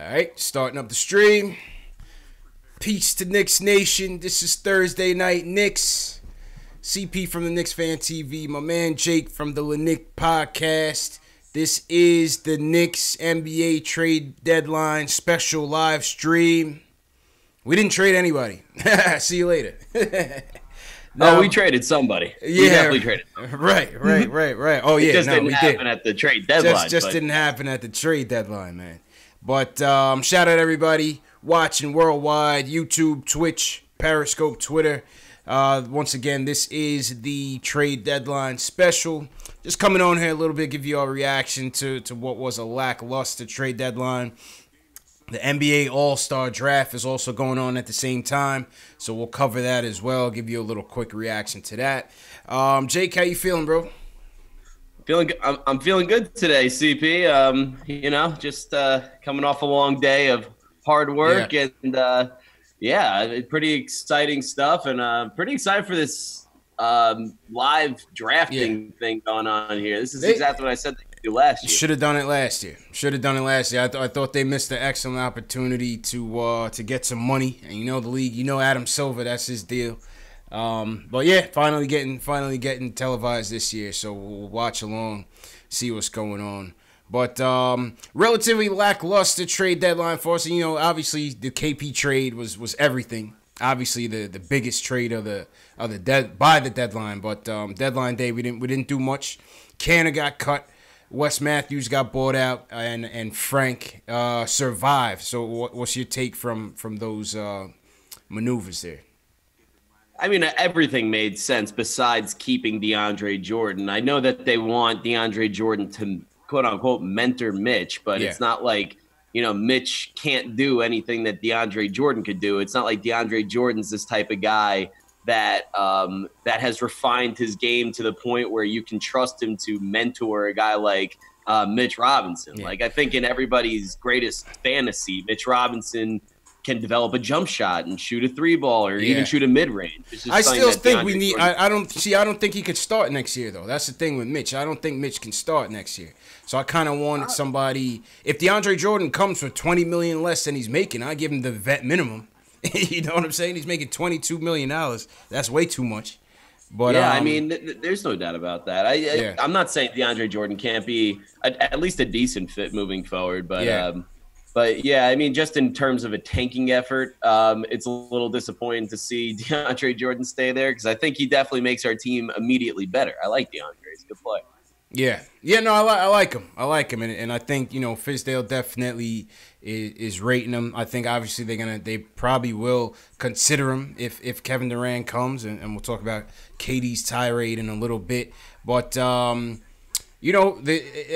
Alright, starting up the stream. Peace to Knicks Nation. This is Thursday Night Knicks. CP from the KnicksFanTV. My man Jake from the Knick Podcast. This is the Knicks NBA trade deadline special live stream. We didn't trade anybody. See you later. No, we traded somebody. Yeah, we definitely traded. Right. Oh yeah, it just didn't happen at the trade deadline. Just didn't happen at the trade deadline, man. But shout out everybody watching worldwide, YouTube, Twitch, Periscope, Twitter. Once again, this is the trade deadline special. Just coming on here a little bit, give you a reaction to what was a lackluster trade deadline. The NBA All-Star Draft is also going on at the same time, so we'll cover that as well. Give you a little quick reaction to that. Jake, how you feeling, bro? I'm feeling good today, CP. You know, just coming off a long day of hard work, and pretty exciting stuff, and pretty excited for this live drafting thing going on here. This is exactly what I said they could do last year. Should have done it last year. I thought they missed an excellent opportunity to get some money, and you know the league, you know Adam Silver, that's his deal. But yeah, finally getting televised this year, so we'll watch along, see what's going on. But relatively lackluster trade deadline for us. You know, obviously the KP trade was everything. Obviously the biggest trade by the deadline. But deadline day we didn't do much. Canner got cut. Wes Matthews got bought out, and Frank survived. So what's your take from those maneuvers there? I mean, everything made sense besides keeping DeAndre Jordan. I know that they want DeAndre Jordan to, quote-unquote, mentor Mitch, but it's not like, you know, Mitch can't do anything that DeAndre Jordan could do. It's not like DeAndre Jordan's this type of guy that has refined his game to the point where you can trust him to mentor a guy like Mitch Robinson. Yeah. Like, I think in everybody's greatest fantasy, Mitch Robinson can develop a jump shot and shoot a three ball or even shoot a mid range. I still think we need. I don't think he could start next year though. That's the thing with Mitch. I don't think Mitch can start next year. So I kind of wanted somebody. If DeAndre Jordan comes for $20 million less than he's making, I give him the vet minimum. You know what I'm saying? He's making $22 million. That's way too much. But yeah, I mean, there's no doubt about that. I'm not saying DeAndre Jordan can't be at least a decent fit moving forward, but But, yeah, I mean, just in terms of a tanking effort, it's a little disappointing to see DeAndre Jordan stay there because I think he definitely makes our team immediately better. I like DeAndre. He's a good player. Yeah, no, I like him. And I think, you know, Fizdale definitely is rating him. I think, obviously, they probably will consider him if Kevin Durant comes, and we'll talk about KD's tirade in a little bit. But, you know,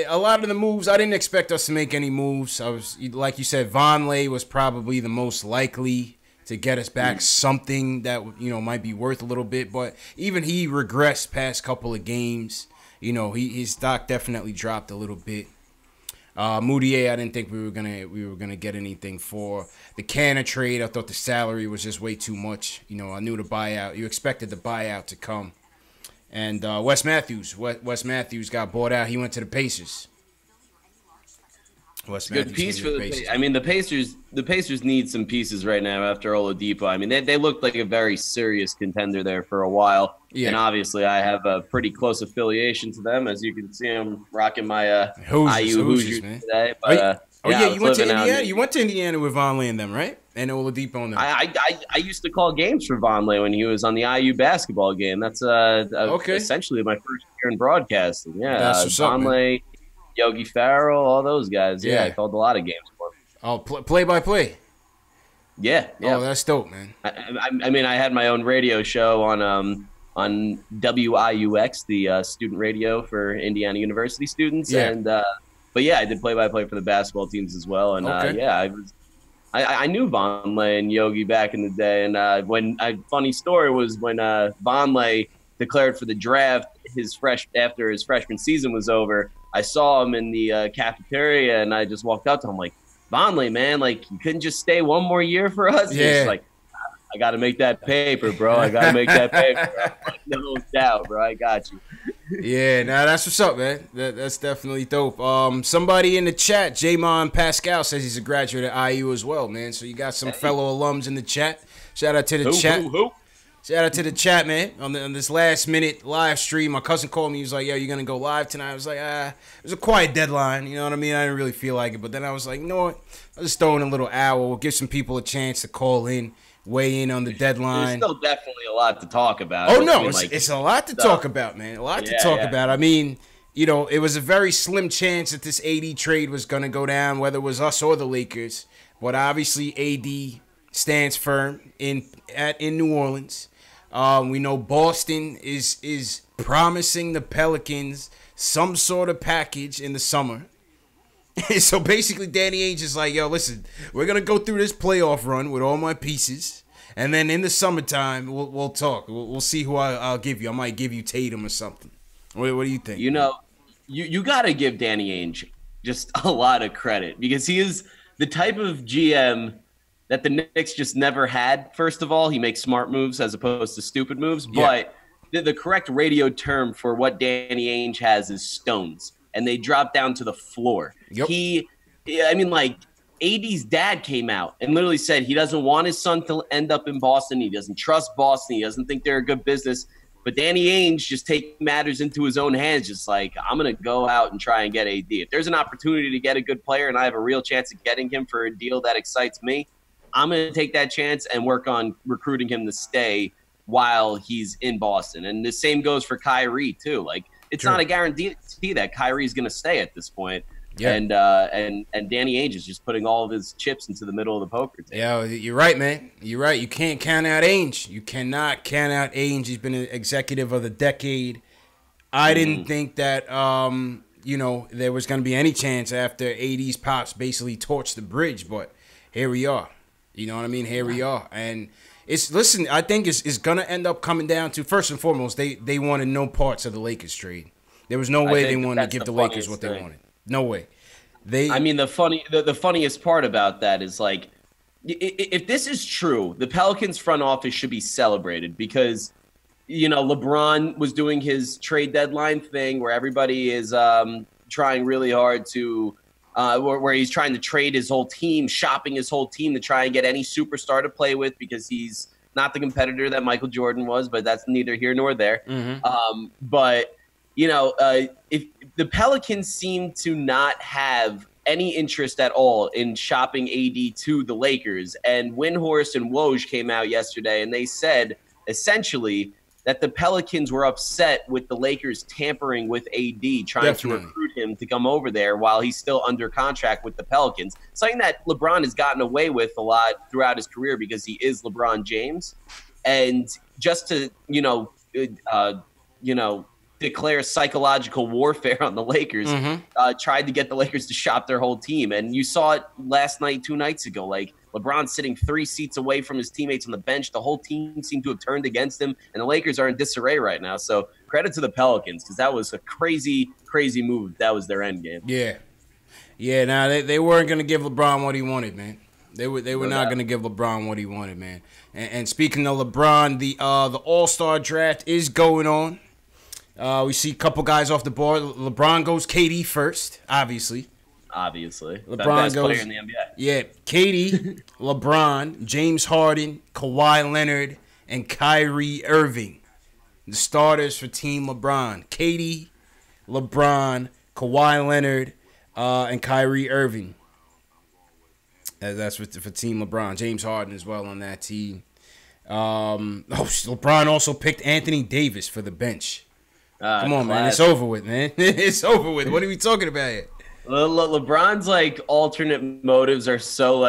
a lot of the moves, I didn't expect us to make any moves. Like you said, Vonleh was probably the most likely to get us back something that, you know, might be worth a little bit. But even he regressed past couple of games. You know, his stock definitely dropped a little bit. Moutier, I didn't think we were gonna get anything for. The Canner trade, I thought the salary was just way too much. You know, I knew the buyout. You expected the buyout to come. And Wes Matthews got bought out. He went to the Pacers. Good piece for the Pacers. I mean, the Pacers need some pieces right now after Oladipo. I mean, they looked like a very serious contender there for a while. Yeah. And obviously, I have a pretty close affiliation to them, as you can see. I'm rocking my IU Hoosiers today. But, you went to Indiana. You went to Indiana with Vonleh and them, right? And Oladipo and them. I used to call games for Vonleh when he was on the IU basketball game. That's essentially my first year in broadcasting. Yeah, that's what's Vonleh, Yogi Farrell, all those guys. Yeah, I called a lot of games for him. Oh, play-by-play. Yeah. Oh, that's dope, man. I mean, I had my own radio show on WIUX, the student radio for Indiana University students, and but yeah, I did play-by-play for the basketball teams as well, and I knew Vonleh and Yogi back in the day, and funny story was when Vonleh declared for the draft after his freshman season was over. I saw him in the cafeteria, and I just walked up to him like, Vonleh, man, like, you couldn't just stay one more year for us? Yeah. He's like, I got to make that paper, bro. I got to make that paper. Like, no doubt, bro. I got you. Yeah, nah, that's what's up, man. That's definitely dope. Somebody in the chat, Jamon Pascal, says he's a graduate at IU as well, man. So you got some fellow alums in the chat. Shout out to the chat. Shout out to the chat, man. On this last minute live stream, my cousin called me. He was like, "Yo, you gonna go live tonight?" I was like, it was a quiet deadline. You know what I mean? I didn't really feel like it, but then I was like, you know what? I'll just throw in a little hour. We'll give some people a chance to call in, weigh in on the deadline. There's still definitely a lot to talk about. Oh no, it's a lot to talk about, man. A lot to talk about. I mean, you know, it was a very slim chance that this AD trade was gonna go down, whether it was us or the Lakers. But obviously, AD stands firm in New Orleans. We know Boston is promising the Pelicans some sort of package in the summer. So basically, Danny Ainge is like, yo, listen, we're going to go through this playoff run with all my pieces. And then in the summertime, we'll talk. We'll see who I'll give you. I might give you Tatum or something. What do you think? You know, you got to give Danny Ainge just a lot of credit because he is the type of GM that the Knicks just never had. First of all, he makes smart moves as opposed to stupid moves. Yeah. But the correct radio term for what Danny Ainge has is stones, and they drop down to the floor. Yep. AD's dad came out and literally said he doesn't want his son to end up in Boston. He doesn't trust Boston. He doesn't think they're a good business. But Danny Ainge just taking matters into his own hands, just like, I'm going to go out and try and get AD. If there's an opportunity to get a good player and I have a real chance of getting him for a deal that excites me, I'm going to take that chance and work on recruiting him to stay while he's in Boston. And the same goes for Kyrie, too. Like, it's not a guarantee that Kyrie's going to stay at this point. Yeah. And Danny Ainge is just putting all of his chips into the middle of the poker table. Yeah, you're right, man. You're right. You can't count out Ainge. You cannot count out Ainge. He's been an executive of the decade. I didn't think that, there was going to be any chance after AD's pops basically torched the bridge. But here we are. You know what I mean? Here we are. And I think it's going to end up coming down to, first and foremost, they wanted no parts of the Lakers trade. There was no way they wanted to give the Lakers what they wanted. No way. The funniest part about that is, like, if this is true, the Pelicans front office should be celebrated because, you know, LeBron was doing his trade deadline thing where everybody is trying really hard to where he's trying to trade his whole team, shopping his whole team to try and get any superstar to play with because he's not the competitor that Michael Jordan was, but that's neither here nor there. Mm-hmm. If the Pelicans seem to not have any interest at all in shopping AD to the Lakers, and Windhorst and Woj came out yesterday and they said essentially that the Pelicans were upset with the Lakers tampering with AD, trying to recruit him to come over there while he's still under contract with the Pelicans. Something that LeBron has gotten away with a lot throughout his career because he is LeBron James. And just to, declare psychological warfare on the Lakers, tried to get the Lakers to shop their whole team. And you saw it last night, 2 nights ago. Like, LeBron sitting 3 seats away from his teammates on the bench. The whole team seemed to have turned against him, and the Lakers are in disarray right now. So credit to the Pelicans because that was a crazy, crazy move. That was their end game. Yeah. They weren't going to give LeBron what he wanted, man. They were not going to give LeBron what he wanted, man. And speaking of LeBron, the All-Star draft is going on. We see a couple guys off the board. LeBron goes KD first, obviously. LeBron best goes, player in the NBA. Yeah, KD, LeBron, James Harden, Kawhi Leonard, and Kyrie Irving. The starters for Team LeBron. KD, LeBron, Kawhi Leonard, and Kyrie Irving. That's for Team LeBron. James Harden as well on that team. LeBron also picked Anthony Davis for the bench. Come on, man. It's over with, man. It's over with. What are we talking about here? LeBron's alternate motives are so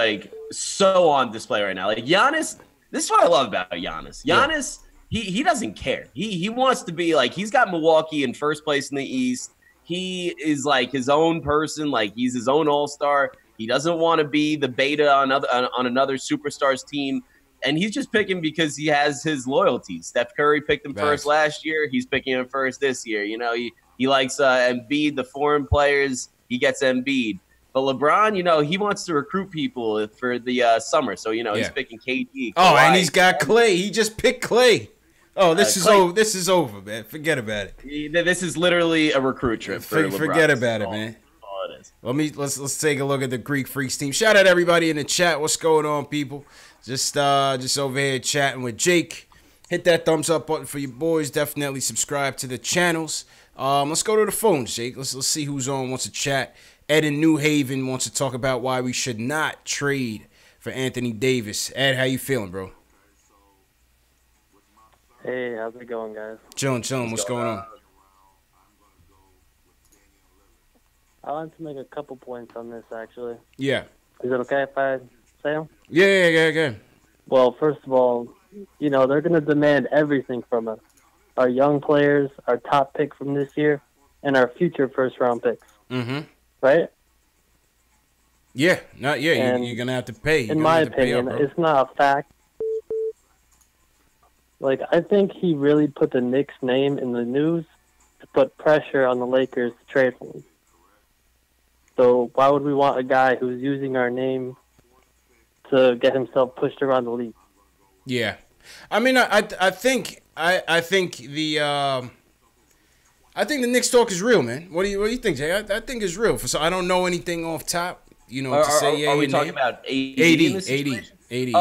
on display right now. Like Giannis, this is what I love about Giannis. Giannis, he doesn't care. He wants to be he's got Milwaukee in first place in the East. He is his own person. He's his own all-star. He doesn't want to be the beta on another superstar's team. And he's just picking because he has his loyalties. Steph Curry picked him first last year. He's picking him first this year. He likes Embiid, the foreign players. He gets Embiid. But LeBron, he wants to recruit people for the summer. So, he's picking KD. Oh, and he's got Clay. He just picked Clay. Oh, this is over. This is over, man. Forget about it. This is literally a recruit trip. Forget about it, man. All it is. Let's take a look at the Greek Freaks team. Shout out everybody in the chat. What's going on, people? Just over here chatting with Jake. Hit that thumbs up button for your boys. Definitely subscribe to the channels. Let's go to the phones, Jake. Let's see who's on. Wants to chat. Ed in New Haven wants to talk about why we should not trade for Anthony Davis. Ed, how you feeling, bro? Hey, how's it going, guys? Chilling. What's going on? I wanted to make a couple points on this, actually. Yeah. Is it okay if I say them? Yeah. Well, first of all, you know, they're going to demand everything from us. Our young players, our top pick from this year, and our future first-round picks. Mm-hmm. Right? Yeah. You're going to have to pay. In my opinion, it's not a fact. Like, I think he really put the Knicks name in the news to put pressure on the Lakers to trade for him. So why would we want a guy who's using our name to get himself pushed around the league? Yeah. I mean, I think the Knicks talk is real, man. What do you think, Jay? I think it's real. So I don't know anything off top, you know, to say. Are we talking about AD? AD.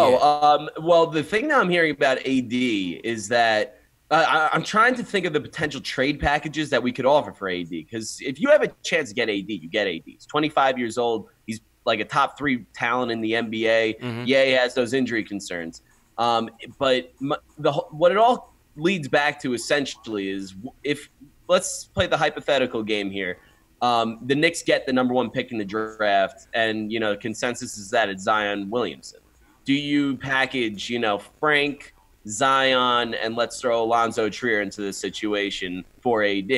Well, the thing that I'm hearing about AD is that I'm trying to think of the potential trade packages that we could offer for AD. Because if you have a chance to get AD, you get AD. He's 25 years old. He's like a top 3 talent in the NBA. Mm-hmm. Yeah, he has those injury concerns. But what it all leads back to essentially is if let's play the hypothetical game here. The Knicks get the number 1 pick in the draft, and you know consensus is that it's Zion Williamson. Do you package, you know, Frank, Zion, and let's throw Alonzo Trier into this situation for AD?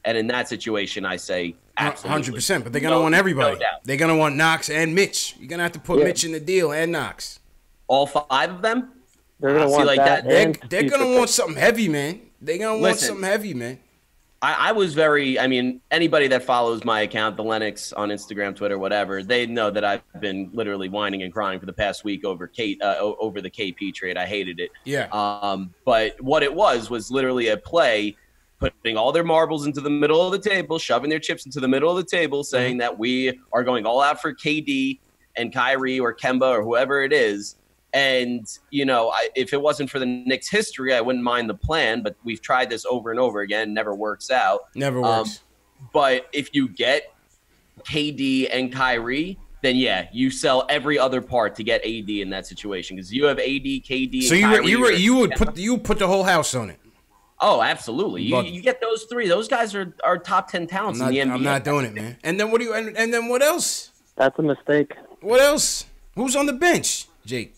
And in that situation, I say absolutely 100%. But they're gonna want everybody. No doubt. They're gonna want Knox and Mitch. You're gonna have to put Mitch in the deal and Knox. All 5 of them. They're gonna want like that. They're gonna want something heavy, man. They're gonna want something heavy, man. I was anybody that follows my account, the Lennox on Instagram, Twitter, whatever, they know that I've been literally whining and crying for the past week over the KP trade. I hated it. Yeah. But what it was literally a play putting all their marbles into the middle of the table, shoving their chips into the middle of the table, saying that we are going all out for KD and Kyrie or Kemba or whoever it is. And, you know, if it wasn't for the Knicks' history, I wouldn't mind the plan. But we've tried this over and over again. Never works out. Never works. But if you get KD and Kyrie, then, yeah, you sell every other part to get AD in that situation. Because you have AD, KD, so and Kyrie. You would put the whole house on it. Oh, absolutely. You get those 3. Those guys are top 10 talents in the NBA. I'm not doing it, man. And then and then what else? That's a mistake. What else? Who's on the bench, Jake?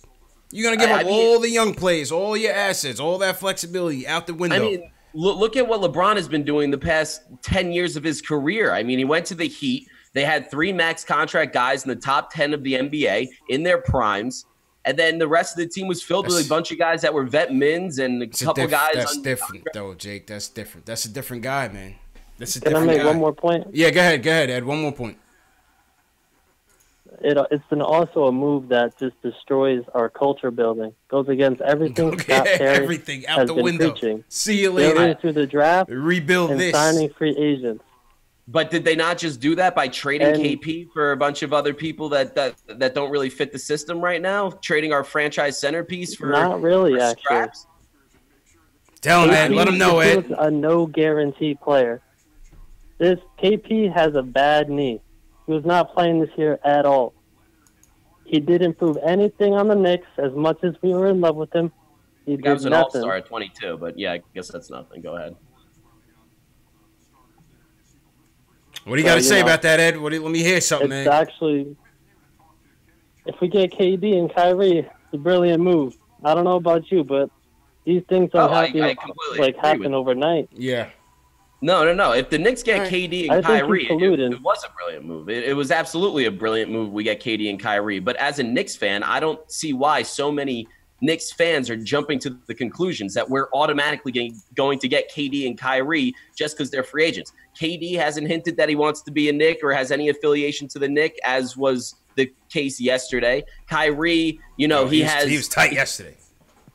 You're going to give up all the young players, all your assets, all that flexibility out the window. I mean, look at what LeBron has been doing the past 10 years of his career. I mean, he went to the Heat. They had 3 max contract guys in the top 10 of the NBA in their primes. And then the rest of the team was filled with a bunch of guys that were vet mins and a couple guys. That's different, though, Jake. That's different. That's a different guy, man. That's a different guy. Can I make one more point? Yeah, go ahead, Ed. One more point. It's also a move that just destroys our culture building. Goes against everything Scott Perry everything out has the been window. Preaching. See you later. Building through the draft, rebuild and this, signing free agents. But did they not just do that by trading KP for a bunch of other people that don't really fit the system right now? Trading our franchise centerpiece for not really for actually. Scraps? Tell him, Ed. Let him know, Ed. He was a no guarantee player. This KP has a bad knee. He was not playing this year at all. He didn't prove anything on the Knicks as much as we were in love with him. He He was an all-star at 22, but yeah, I guess that's nothing. Go ahead. What do you got to say about that, Ed? Let me hear something, man. It's actually, if we get KD and Kyrie, it's a brilliant move. I don't know about you, but these things don't have to happen overnight. Yeah. No. If the Knicks get KD and Kyrie, it was a brilliant move. It was absolutely a brilliant move. We get KD and Kyrie. But as a Knicks fan, I don't see why so many Knicks fans are jumping to the conclusions that we're automatically going to get KD and Kyrie just because they're free agents. KD hasn't hinted that he wants to be a Knick or has any affiliation to the Knick, as was the case yesterday. Kyrie, he was tight yesterday.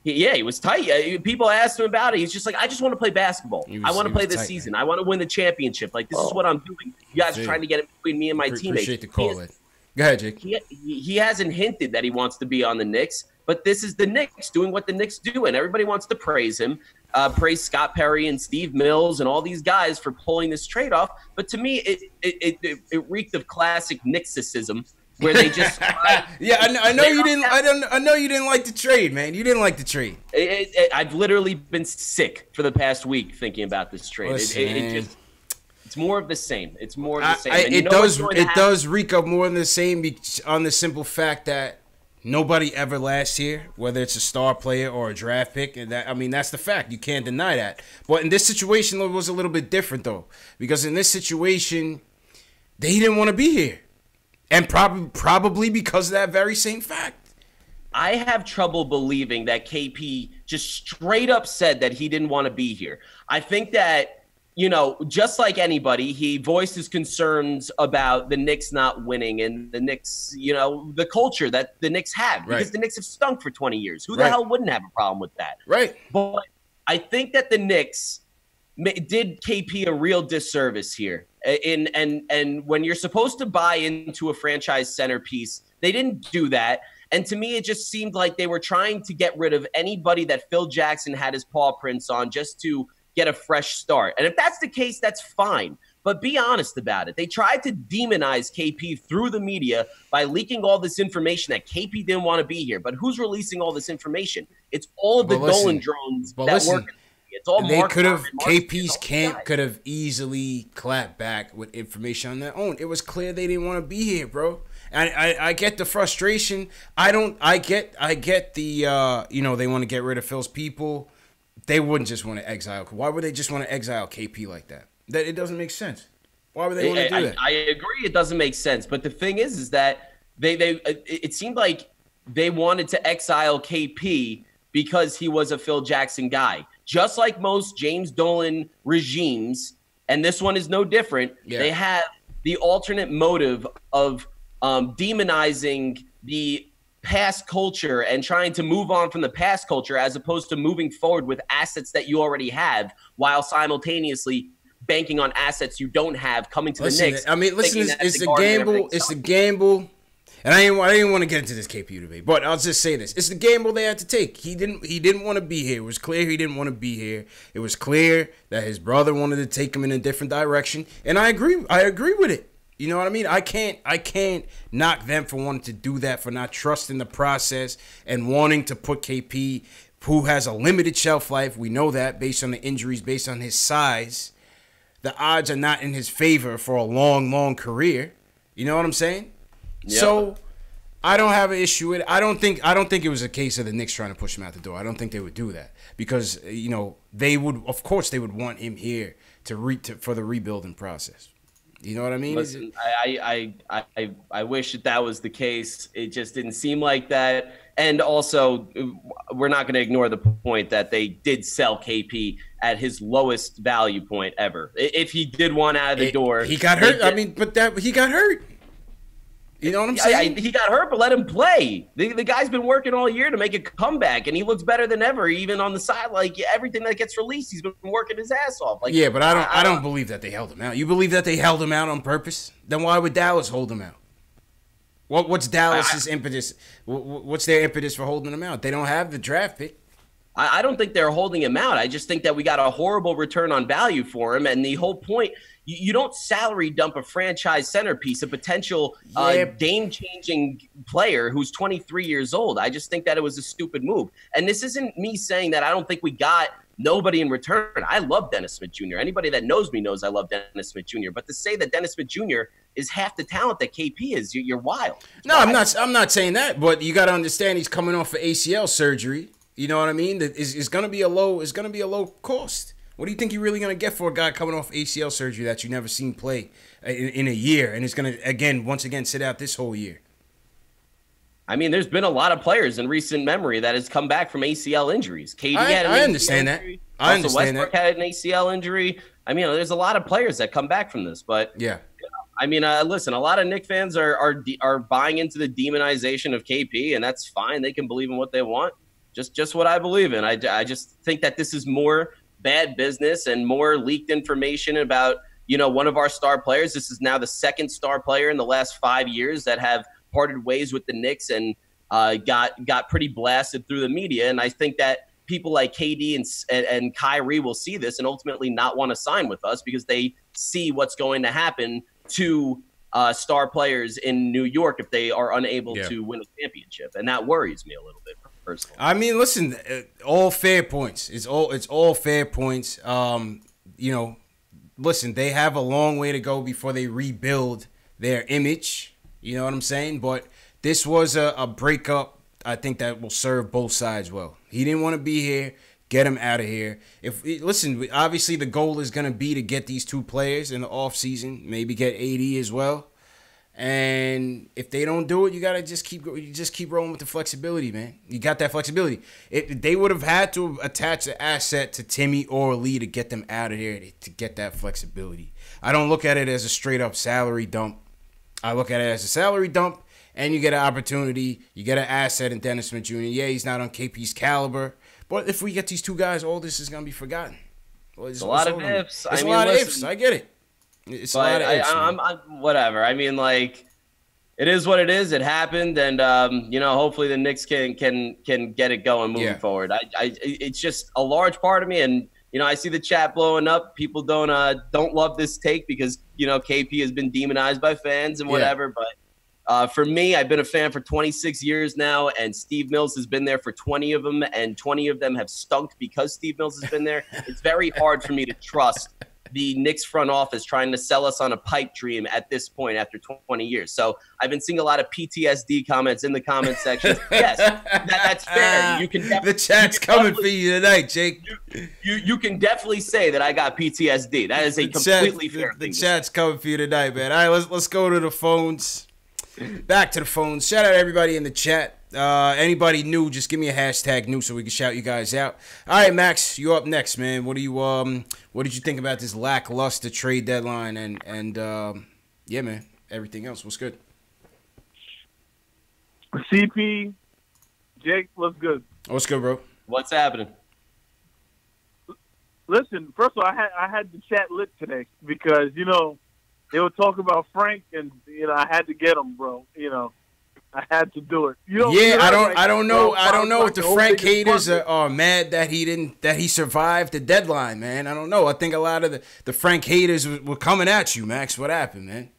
He was tight. People asked him about it. He's just like, I just want to play basketball. I want to play this season. Man. I want to win the championship. Like, this is what I'm doing. You guys are trying to get it between me and my teammates. Appreciate the call. Go ahead, Jake. He hasn't hinted that he wants to be on the Knicks, but this is the Knicks doing what the Knicks do, and everybody wants to praise him, praise Scott Perry and Steve Mills and all these guys for pulling this trade off. But to me, it reeked of classic Knicksicism, where they just yeah, I know you didn't. I know you didn't like the trade, man. You didn't like the trade. I've literally been sick for the past week thinking about this trade. It's more of the same. It's more of the same. It does reek of more than the same on the simple fact that nobody ever lasts here, whether it's a star player or a draft pick, and that's the fact. You can't deny that. But in this situation, it was a little bit different though, because in this situation, they didn't want to be here. And probably because of that very same fact. I have trouble believing that KP just straight up said that he didn't want to be here. I think that, just like anybody, he voiced his concerns about the Knicks not winning and the Knicks, the culture that the Knicks have. Because the Knicks have stunk for 20 years. Who the hell wouldn't have a problem with that? Right. But I think that the Knicks did KP a real disservice here. And when you're supposed to buy into a franchise centerpiece, they didn't do that. And to me, it just seemed like they were trying to get rid of anybody that Phil Jackson had his paw prints on just to get a fresh start. And if that's the case, that's fine. But be honest about it. They tried to demonize KP through the media by leaking all this information that KP didn't want to be here. But who's releasing all this information? It's all of the Dolan drones that work. It's all KP's camp could have easily clapped back with information on their own. It was clear they didn't want to be here, bro. And I get the frustration. I get the they want to get rid of Phil's people. They wouldn't just want to exile. Why would they just want to exile KP like that? That it doesn't make sense. Why would they want to do that? I agree, it doesn't make sense. But the thing is that it seemed like they wanted to exile KP because he was a Phil Jackson guy. Just like most James Dolan regimes, and this one is no different, they have the alternate motive of demonizing the past culture and trying to move on from the past culture as opposed to moving forward with assets that you already have while simultaneously banking on assets you don't have coming to the Knicks. I mean, listen, it's a gamble. It's a gamble. And I didn't want to get into this KP debate, but I'll just say this. It's the gamble they had to take. He didn't want to be here. It was clear he didn't want to be here. It was clear that his brother wanted to take him in a different direction. And I agree with it. You know what I mean? I can't knock them for wanting to do that, for not trusting the process and wanting to put KP, who has a limited shelf life. We know that based on the injuries, based on his size. The odds are not in his favor for a long, long career. You know what I'm saying? Yep. So I don't have an issue with it. I don't think it was a case of the Knicks trying to push him out the door. I don't think they would do that because they would want him here for the rebuilding process. You know what I mean? Listen, I wish that was the case. It just didn't seem like that. And also, we're not going to ignore the point that they did sell KP at his lowest value point ever. If he did want out of the door, he got hurt. He got hurt. You know what I'm saying? He got hurt, but let him play. The guy's been working all year to make a comeback, and he looks better than ever, even on the side. Like, everything that gets released, he's been working his ass off. Like, yeah, but I don't believe that they held him out. You believe that they held him out on purpose? Then why would Dallas hold him out? What's Dallas's impetus? What's their impetus for holding him out? They don't have the draft pick. I don't think they're holding him out. I just think that we got a horrible return on value for him, and the whole point – you don't salary dump a franchise centerpiece, a potential game-changing player who's 23 years old. I just think that it was a stupid move. And this isn't me saying that I don't think we got nobody in return. I love Dennis Smith Jr. Anybody that knows me knows I love Dennis Smith Jr. But to say that Dennis Smith Jr. is half the talent that KP is, you're wild. No, I'm not saying that. But you got to understand he's coming off of ACL surgery. You know what I mean? It's going to be a low cost. What do you think you're really going to get for a guy coming off ACL surgery that you never seen play in a year and is going to, once again, sit out this whole year? I mean, there's been a lot of players in recent memory that has come back from ACL injuries. KD had an I ACL understand injury. That. I understand Westbrook that. had an ACL injury. I mean, there's a lot of players that come back from this. But, yeah. I mean, listen, a lot of Knicks fans are buying into the demonization of KP, and that's fine. They can believe in what they want. Just what I believe in. I just think that this is more bad business and more leaked information about, one of our star players. This is now the second star player in the last 5 years that have parted ways with the Knicks and got pretty blasted through the media. And I think that people like KD and Kyrie will see this and ultimately not want to sign with us because they see what's going to happen to star players in New York if they are unable to win a championship. And that worries me a little bit personally. I mean, listen, all fair points. It's all fair points. Listen, they have a long way to go before they rebuild their image. You know what I'm saying? But this was a breakup, I think, that will serve both sides well. He didn't want to be here. Get him out of here. Listen, obviously the goal is going to be to get these two players in the offseason, maybe get AD as well. And if they don't do it, you gotta just keep rolling with the flexibility, man. You got that flexibility. They would have had to attach an asset to Timmy or Lee to get them out of here to get that flexibility. I don't look at it as a straight up salary dump. I look at it as a salary dump, and you get an opportunity. You get an asset in Dennis Smith Jr. Yeah, he's not on KP's caliber, but if we get these two guys, all this is gonna be forgotten. It's a lot of ifs. It's a lot of ifs. I get it. It's a lot of ifs. I'm whatever. I mean, like, it is what it is. It happened, and hopefully the Knicks can get it going moving forward. It's just a large part of me, and I see the chat blowing up. People don't love this take because KP has been demonized by fans and whatever. But for me, I've been a fan for 26 years now, and Steve Mills has been there for 20 of them, and 20 of them have stunk because Steve Mills has been there. It's very hard for me to trust the Knicks front office trying to sell us on a pipe dream at this point after 20 years. So I've been seeing a lot of PTSD comments in the comment section. Yes, that's fair. You can the chat's coming for you tonight, Jake. You can definitely say that I got PTSD. That is a completely fair thing. The chat's coming for you tonight, man. All right, let's go to the phones. Back to the phones. Shout out to everybody in the chat. Anybody new, just give me a hashtag new so we can shout you guys out. All right, Max, you up next, man. What did you think about this lackluster trade deadline and yeah, man, everything else? What's good? CP, Jake, what's good? What's good, bro? What's happening? Listen, first of all, I had the chat lit today because they were talking about Frank, and I had to get him, bro. I had to do it. I don't know if the Frank haters are mad that he survived the deadline, man. I don't know. I think a lot of the Frank haters were coming at you, Max. What happened, man?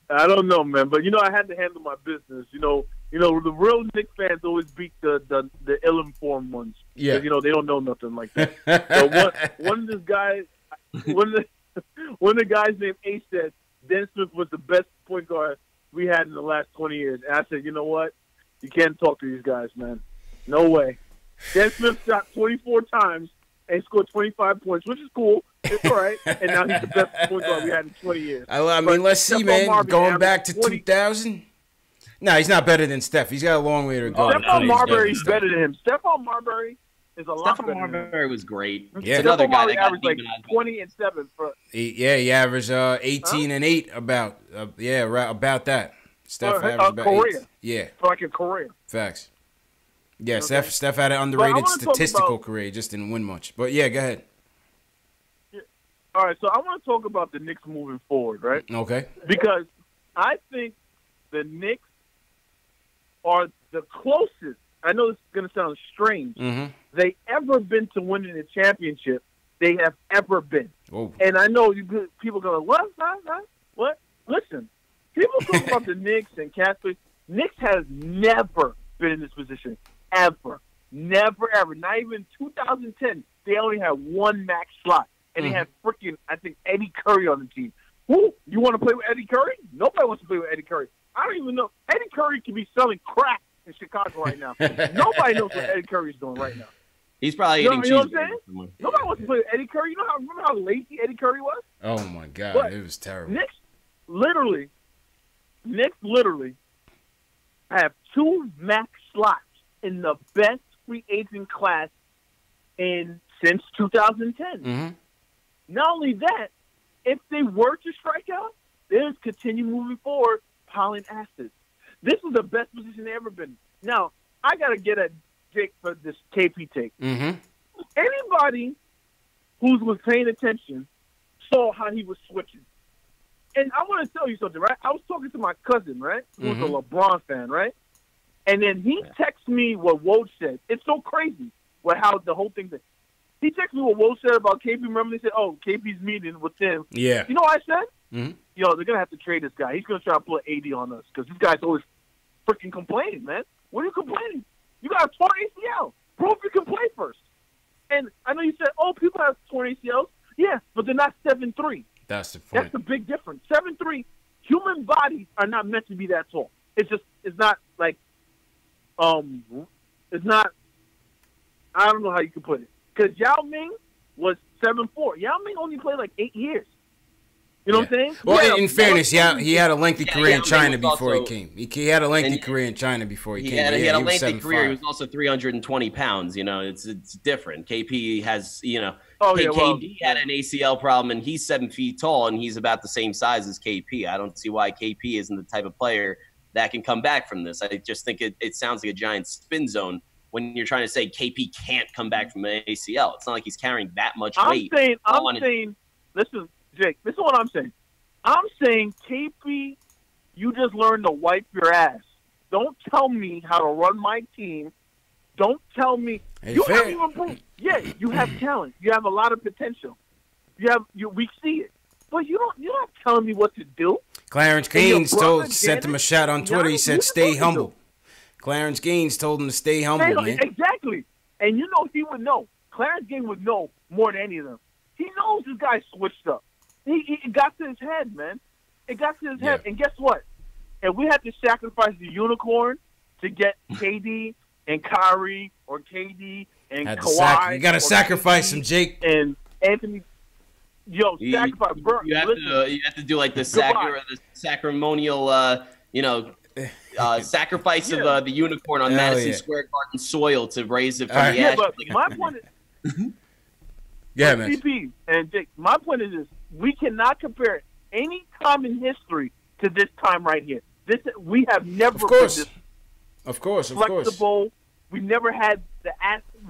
I don't know, man. But I had to handle my business. The real Knicks fans always beat the ill-informed ones. Yeah. They don't know nothing like that. So one of the guys named Ace said Dennis Smith was the best point guard we had in the last 20 years. And I said, you know what? You can't talk to these guys, man. No way. Dennis Smith shot 24 times and scored 25 points, which is cool. It's all right. And now he's the best point guard we had in 20 years. I mean, let's see, man. Going back to 2000? No, he's not better than Steph. He's got a long way to go. Stephon Marbury's better than him. Stephon Marbury is a lot better. Stephon Marbury was great. Yeah. Another guy that averaged like 20 and 7 for. Yeah, he averaged 18 and 8 about about that. Steph averaged about career. 8. Yeah. For like a career. Facts. Yeah, okay. Steph had an underrated statistical career. Just didn't win much. But yeah, go ahead. Yeah. All right, so I want to talk about the Knicks moving forward, right? Okay. Because I think the Knicks are the closest. I know this is going to sound strange. They ever been to winning a championship. They have ever been. Whoa. And I know people go, what? What? Listen, people talk about the Knicks and Casper. Knicks has never been in this position. Ever. Never, ever. Not even 2010. They only had one max slot. And they had freaking, I think, Eddie Curry on the team. Who? You want to play with Eddie Curry? Nobody wants to play with Eddie Curry. I don't even know. Eddie Curry could be selling crack in Chicago right now. Nobody knows what Eddie Curry's doing right now. He's probably eating cheese. You know what I'm saying? Nobody wants to play with Eddie Curry. Remember how lazy Eddie Curry was? Oh, my God. But it was terrible. Knicks literally have 2 max slots in the best free agent class since 2010. Not only that, if they were to strike out, they just continue moving forward, piling assets. This is the best position they've ever been. Now, I got to get at Jake, for this KP take. Mm-hmm. Anybody who was paying attention saw how he was switching. And I want to tell you something, right? I was talking to my cousin, right, who's a LeBron fan, right? And then he texted me what Woj said. It's so crazy how the whole thing – he texted me what Woj said about KP. Remember, they said, oh, KP's meeting with them. Yeah. You know what I said? Mm-hmm. Yo, they're going to have to trade this guy. He's going to try to put 80 on us because this guy's always freaking complaining, man. What are you complaining? You got a torn ACL. Prove you can play first. And I know you said, oh, people have torn ACLs. Yeah, but they're not 7'3". That's the point. That's the big difference. 7'3", human bodies are not meant to be that tall. It's not like, it's not, I don't know how you can put it. Because Yao Ming was 7'4". Yao Ming only played like 8 years. You know what I'm saying? Well, in fairness, he had a lengthy career in China before he came. He had a lengthy career in China before he came. He had a lengthy career. He was also 320 pounds. You know, it's different. KP has, you know, KD had an ACL problem, and he's 7 feet tall, and he's about the same size as KP. I don't see why KP isn't the type of player that can come back from this. I just think it sounds like a giant spin zone when you're trying to say KP can't come back from an ACL. It's not like he's carrying that much weight. I'm saying, listen, Jake, this is what I'm saying. I'm saying, KP, you just learned to wipe your ass. Don't tell me how to run my team. Don't tell me. You haven't even proved. Yeah, you have talent. You have a lot of potential. We see it. But you're not telling me what to do. Clarence Gaines sent him a shot on Twitter. He said, stay humble. Clarence Gaines told him to stay humble, man. Exactly. And you know he would know. Clarence Gaines would know more than any of them. He knows this guy switched up. It got to his head, man. It got to his head. And guess what? If we had to sacrifice the unicorn to get KD and Kyrie or KD and Kawhi. You got to sacrifice him, Jake. And Anthony. Yo, sacrifice. You have to do like the sacramental, sacrifice of the unicorn on Madison Square Garden soil to raise it from the ashes. But my point is, man. CP and Jake, my point is this: we cannot compare any time in history to this time right here. We have never been this flexible. We never had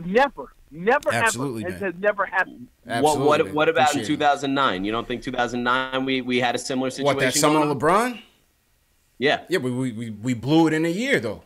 never Absolutely, ever. It has never happened. What about in 2009? You don't think 2009 we had a similar situation? What, that summer LeBron? Yeah. Yeah, we blew it in a year, though.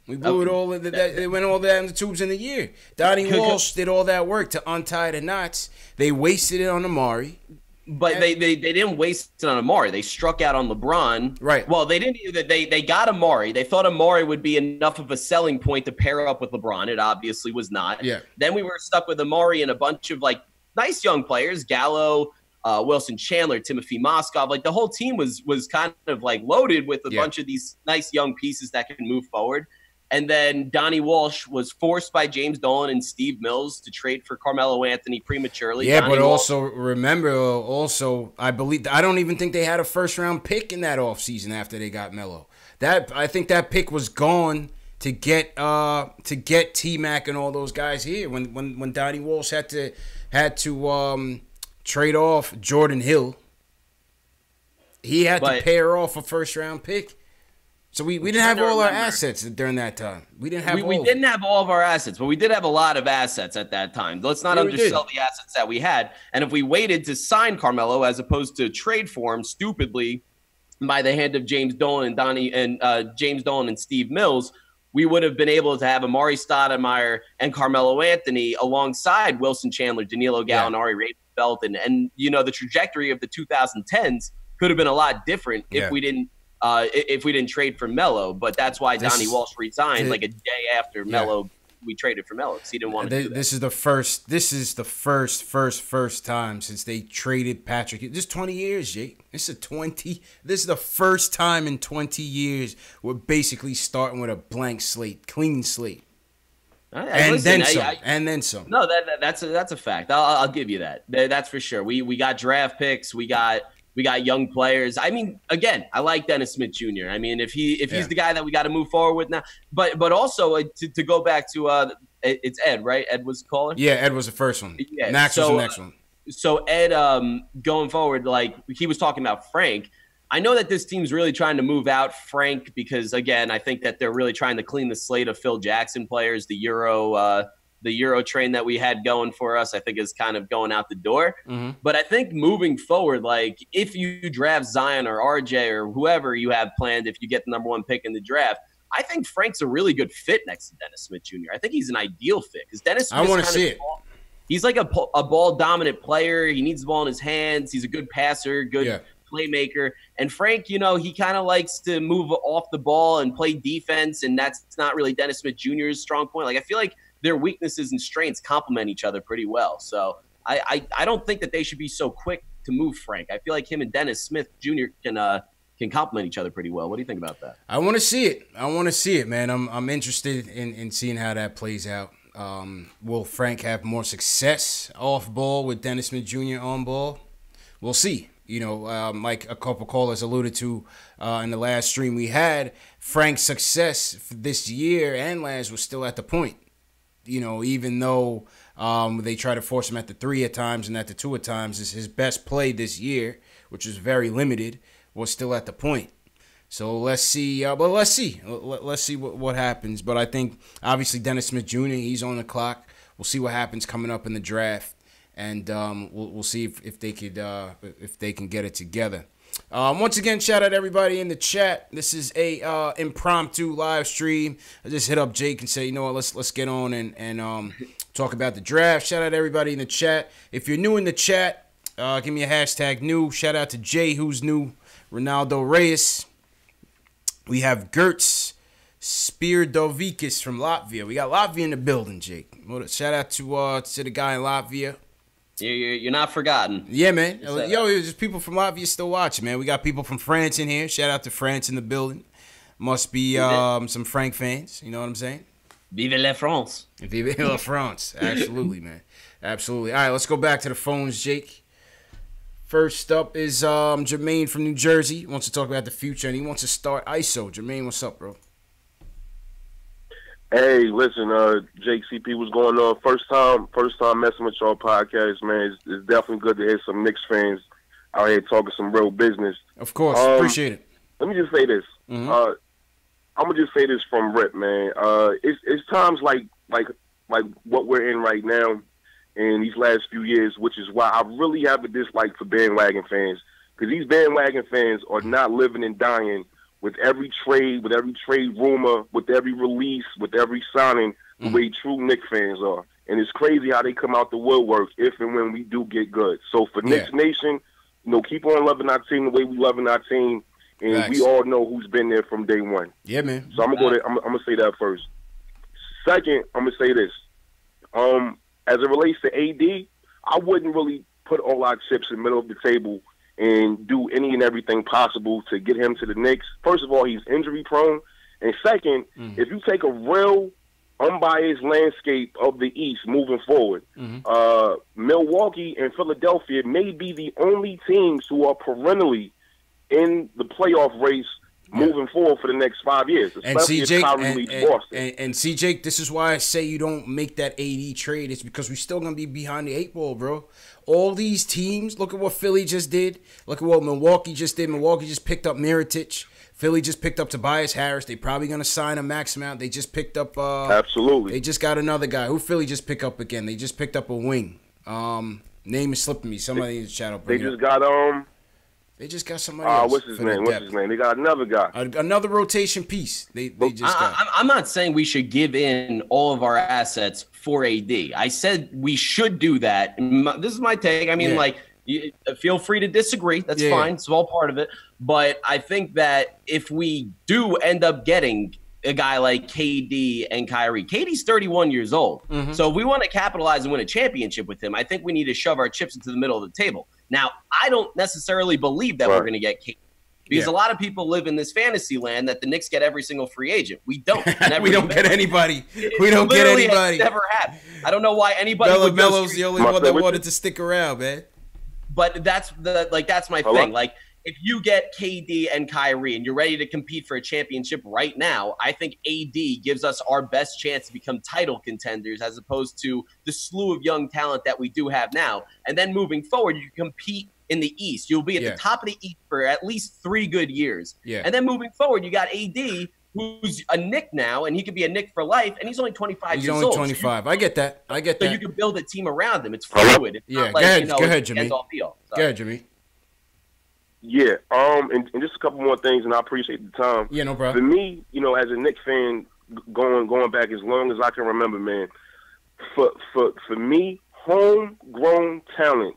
We blew it all. They went all that in the tubes in a year. Donnie Walsh did all that work to untie the knots. They wasted it on Amari. But they didn't waste it on Amari. They struck out on LeBron. Right. Well, they didn't either. They got Amari. They thought Amari would be enough of a selling point to pair up with LeBron. It obviously was not. Yeah. Then we were stuck with Amari and a bunch of like nice young players, Gallo, Wilson Chandler, Timothy Moskov. Like the whole team was kind of like loaded with a bunch of these nice young pieces that can move forward. And then Donnie Walsh was forced by James Dolan and Steve Mills to trade for Carmelo Anthony prematurely. Yeah, Donnie Walsh, I don't even think they had a first-round pick in that offseason after they got Melo. I think that pick was gone to get T-Mac and all those guys here when Donnie Walsh had to trade off Jordan Hill. He had to pair off a first-round pick. So we didn't have all our assets during that time. We didn't have all of our assets, but we did have a lot of assets at that time. Let's not undersell the assets that we had. And if we waited to sign Carmelo as opposed to trade for him stupidly by the hand of James Dolan and Steve Mills, we would have been able to have Amari Stoudemire and Carmelo Anthony alongside Wilson Chandler, Danilo Gallinari, Ray Belton, and the trajectory of the 2010s could have been a lot different if we didn't trade for Melo. But that's why Donnie Walsh resigned like a day after Melo. We traded for Melo because he didn't want to do that. This is the first time since they traded Patrick. This 20 years, Jake. This is the first time in 20 years we're basically starting with a blank slate, clean slate. And then some. No, that's a fact. I'll give you that. That's for sure. We got draft picks. We got young players. I mean, again, I like Dennis Smith Jr. I mean, if he's the guy that we got to move forward with now. But also to go back to it's Ed, right? Ed was the caller? Yeah, Ed was the first one. Yeah. Max was the next one. So Ed, going forward, like he was talking about Frank. I know that this team's really trying to move out Frank because, again, I think that they're really trying to clean the slate of Phil Jackson players. The Euro train that we had going for us, I think, is kind of going out the door. But I think moving forward, like if you draft Zion or RJ or whoever you have planned, if you get the number 1 pick in the draft, I think Frank's a really good fit next to Dennis Smith Jr. I think he's an ideal fit because Dennis Smith. I want to see it. He's like a ball dominant player. He needs the ball in his hands. He's a good passer, good playmaker. And Frank, you know, he kind of likes to move off the ball and play defense, and that's not really Dennis Smith Jr.'s strong point. Like I feel like their weaknesses and strengths complement each other pretty well. So I don't think that they should be so quick to move Frank. I feel like him and Dennis Smith Jr. can complement each other pretty well. What do you think about that? I want to see it. I want to see it, man. I'm interested in seeing how that plays out. Will Frank have more success off ball with Dennis Smith Jr. on ball? We'll see. You know, like a couple callers alluded to in the last stream we had, Frank's success for this year and last was still at the point. You know, even though they try to force him at the 3 at times and at the 2 at times, is his best play this year, which was very limited, was still at the point. So let's see. Let's see what happens. But I think obviously Dennis Smith Jr. he's on the clock. We'll see what happens coming up in the draft, and we'll see if they can get it together. Once again, shout out everybody in the chat. This is a impromptu live stream. I just hit up Jake and say, you know what, let's get on and talk about the draft. Shout out everybody in the chat. If you're new in the chat, give me a hashtag new. Shout out to Jay, who's new. Ronaldo Reyes. We have Gertz Spirdovikis from Latvia. We got Latvia in the building, Jake. Shout out to the guy in Latvia. You're not forgotten. Yeah, man. Yo, there's people from Latvia still watching, man. We got people from France in here. Shout out to France in the building. Must be some Frank fans. You know what I'm saying? Vive la France. Vive la France. Absolutely, man. Absolutely. All right, let's go back to the phones, Jake. First up is Jermaine from New Jersey. He wants to talk about the future, and he wants to start ISO. Jermaine, what's up, bro? Hey, listen, Jake CP, what's going on? First time messing with y'all podcast, man. It's definitely good to hear some Knicks fans out here talking some real business. Of course, appreciate it. Let me just say this. I'm gonna just say this from Rip, man. It's times like what we're in right now in these last few years, which is why I really have a dislike for bandwagon fans, because these bandwagon fans are not living and dying with every trade rumor, with every release, with every signing, the way true Knicks fans are. And it's crazy how they come out the woodwork if and when we do get good. So for Knicks Nation, you know, keep on loving our team the way we loving our team, and we all know who's been there from day one. Yeah, man. So I'm gonna say that first. Second, I'm gonna say this. As it relates to AD, I wouldn't really put all our chips in the middle of the table and do any and everything possible to get him to the Knicks. First of all, he's injury prone. And second, if you take a real unbiased landscape of the East moving forward, Milwaukee and Philadelphia may be the only teams who are perennially in the playoff race moving forward for the next 5 years, especially if Kyrie leaves Boston. And see, Jake, this is why I say you don't make that AD trade. It's because we're still going to be behind the 8 ball, bro. All these teams, look at what Philly just did. Look at what Milwaukee just did. Milwaukee just picked up Mirotic. Philly just picked up Tobias Harris. They probably going to sign a max amount. They just picked up absolutely. They just got another guy. Who Philly just pick up again? They just picked up a wing. Name is slipping me. Somebody in the chat will bring it up. They just got somebody else. What's his name? They got another guy. Another rotation piece. They just got. I'm not saying we should give in all of our assets for AD. I said we should do that. This is my take. I mean, feel free to disagree. That's fine. It's all part of it. But I think that if we do end up getting a guy like KD and Kyrie, KD's 31 years old. So if we want to capitalize and win a championship with him, I think we need to shove our chips into the middle of the table. Now, I don't necessarily believe that we're going to get KD because a lot of people live in this fantasy land that the Knicks get every single free agent. We don't. We don't get anybody. We don't get anybody. Never happened. I don't know why anybody would go. Melo's the only one that wanted to stick around, man. But that's my thing. Like, if you get KD and Kyrie and you're ready to compete for a championship right now, I think AD gives us our best chance to become title contenders as opposed to the slew of young talent that we do have now. And then moving forward, you compete in the East. You'll be at the top of the East for at least 3 good years. Yeah. And then moving forward, you got AD, who's a Knick now, and he could be a Knick for life, and he's only 25 years old. He's only 25. I get that. So you can build a team around him. It's fluid. It's not like, go ahead, Jimmy. Go ahead, Jimmy. Yeah, and just a couple more things, and I appreciate the time. Yeah, no problem. For me, as a Knicks fan, going back as long as I can remember, man, for me, homegrown talent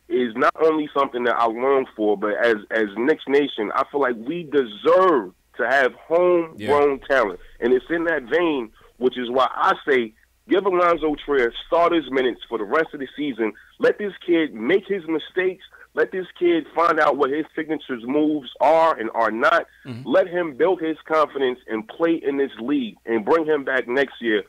is not only something that I long for, but as Knicks Nation, I feel like we deserve to have homegrown talent. And it's in that vein, which is why I say give Alonzo Trier starters minutes for the rest of the season. Let this kid make his mistakes. Let this kid find out what his signatures moves are and are not. Let him build his confidence and play in this league and bring him back next year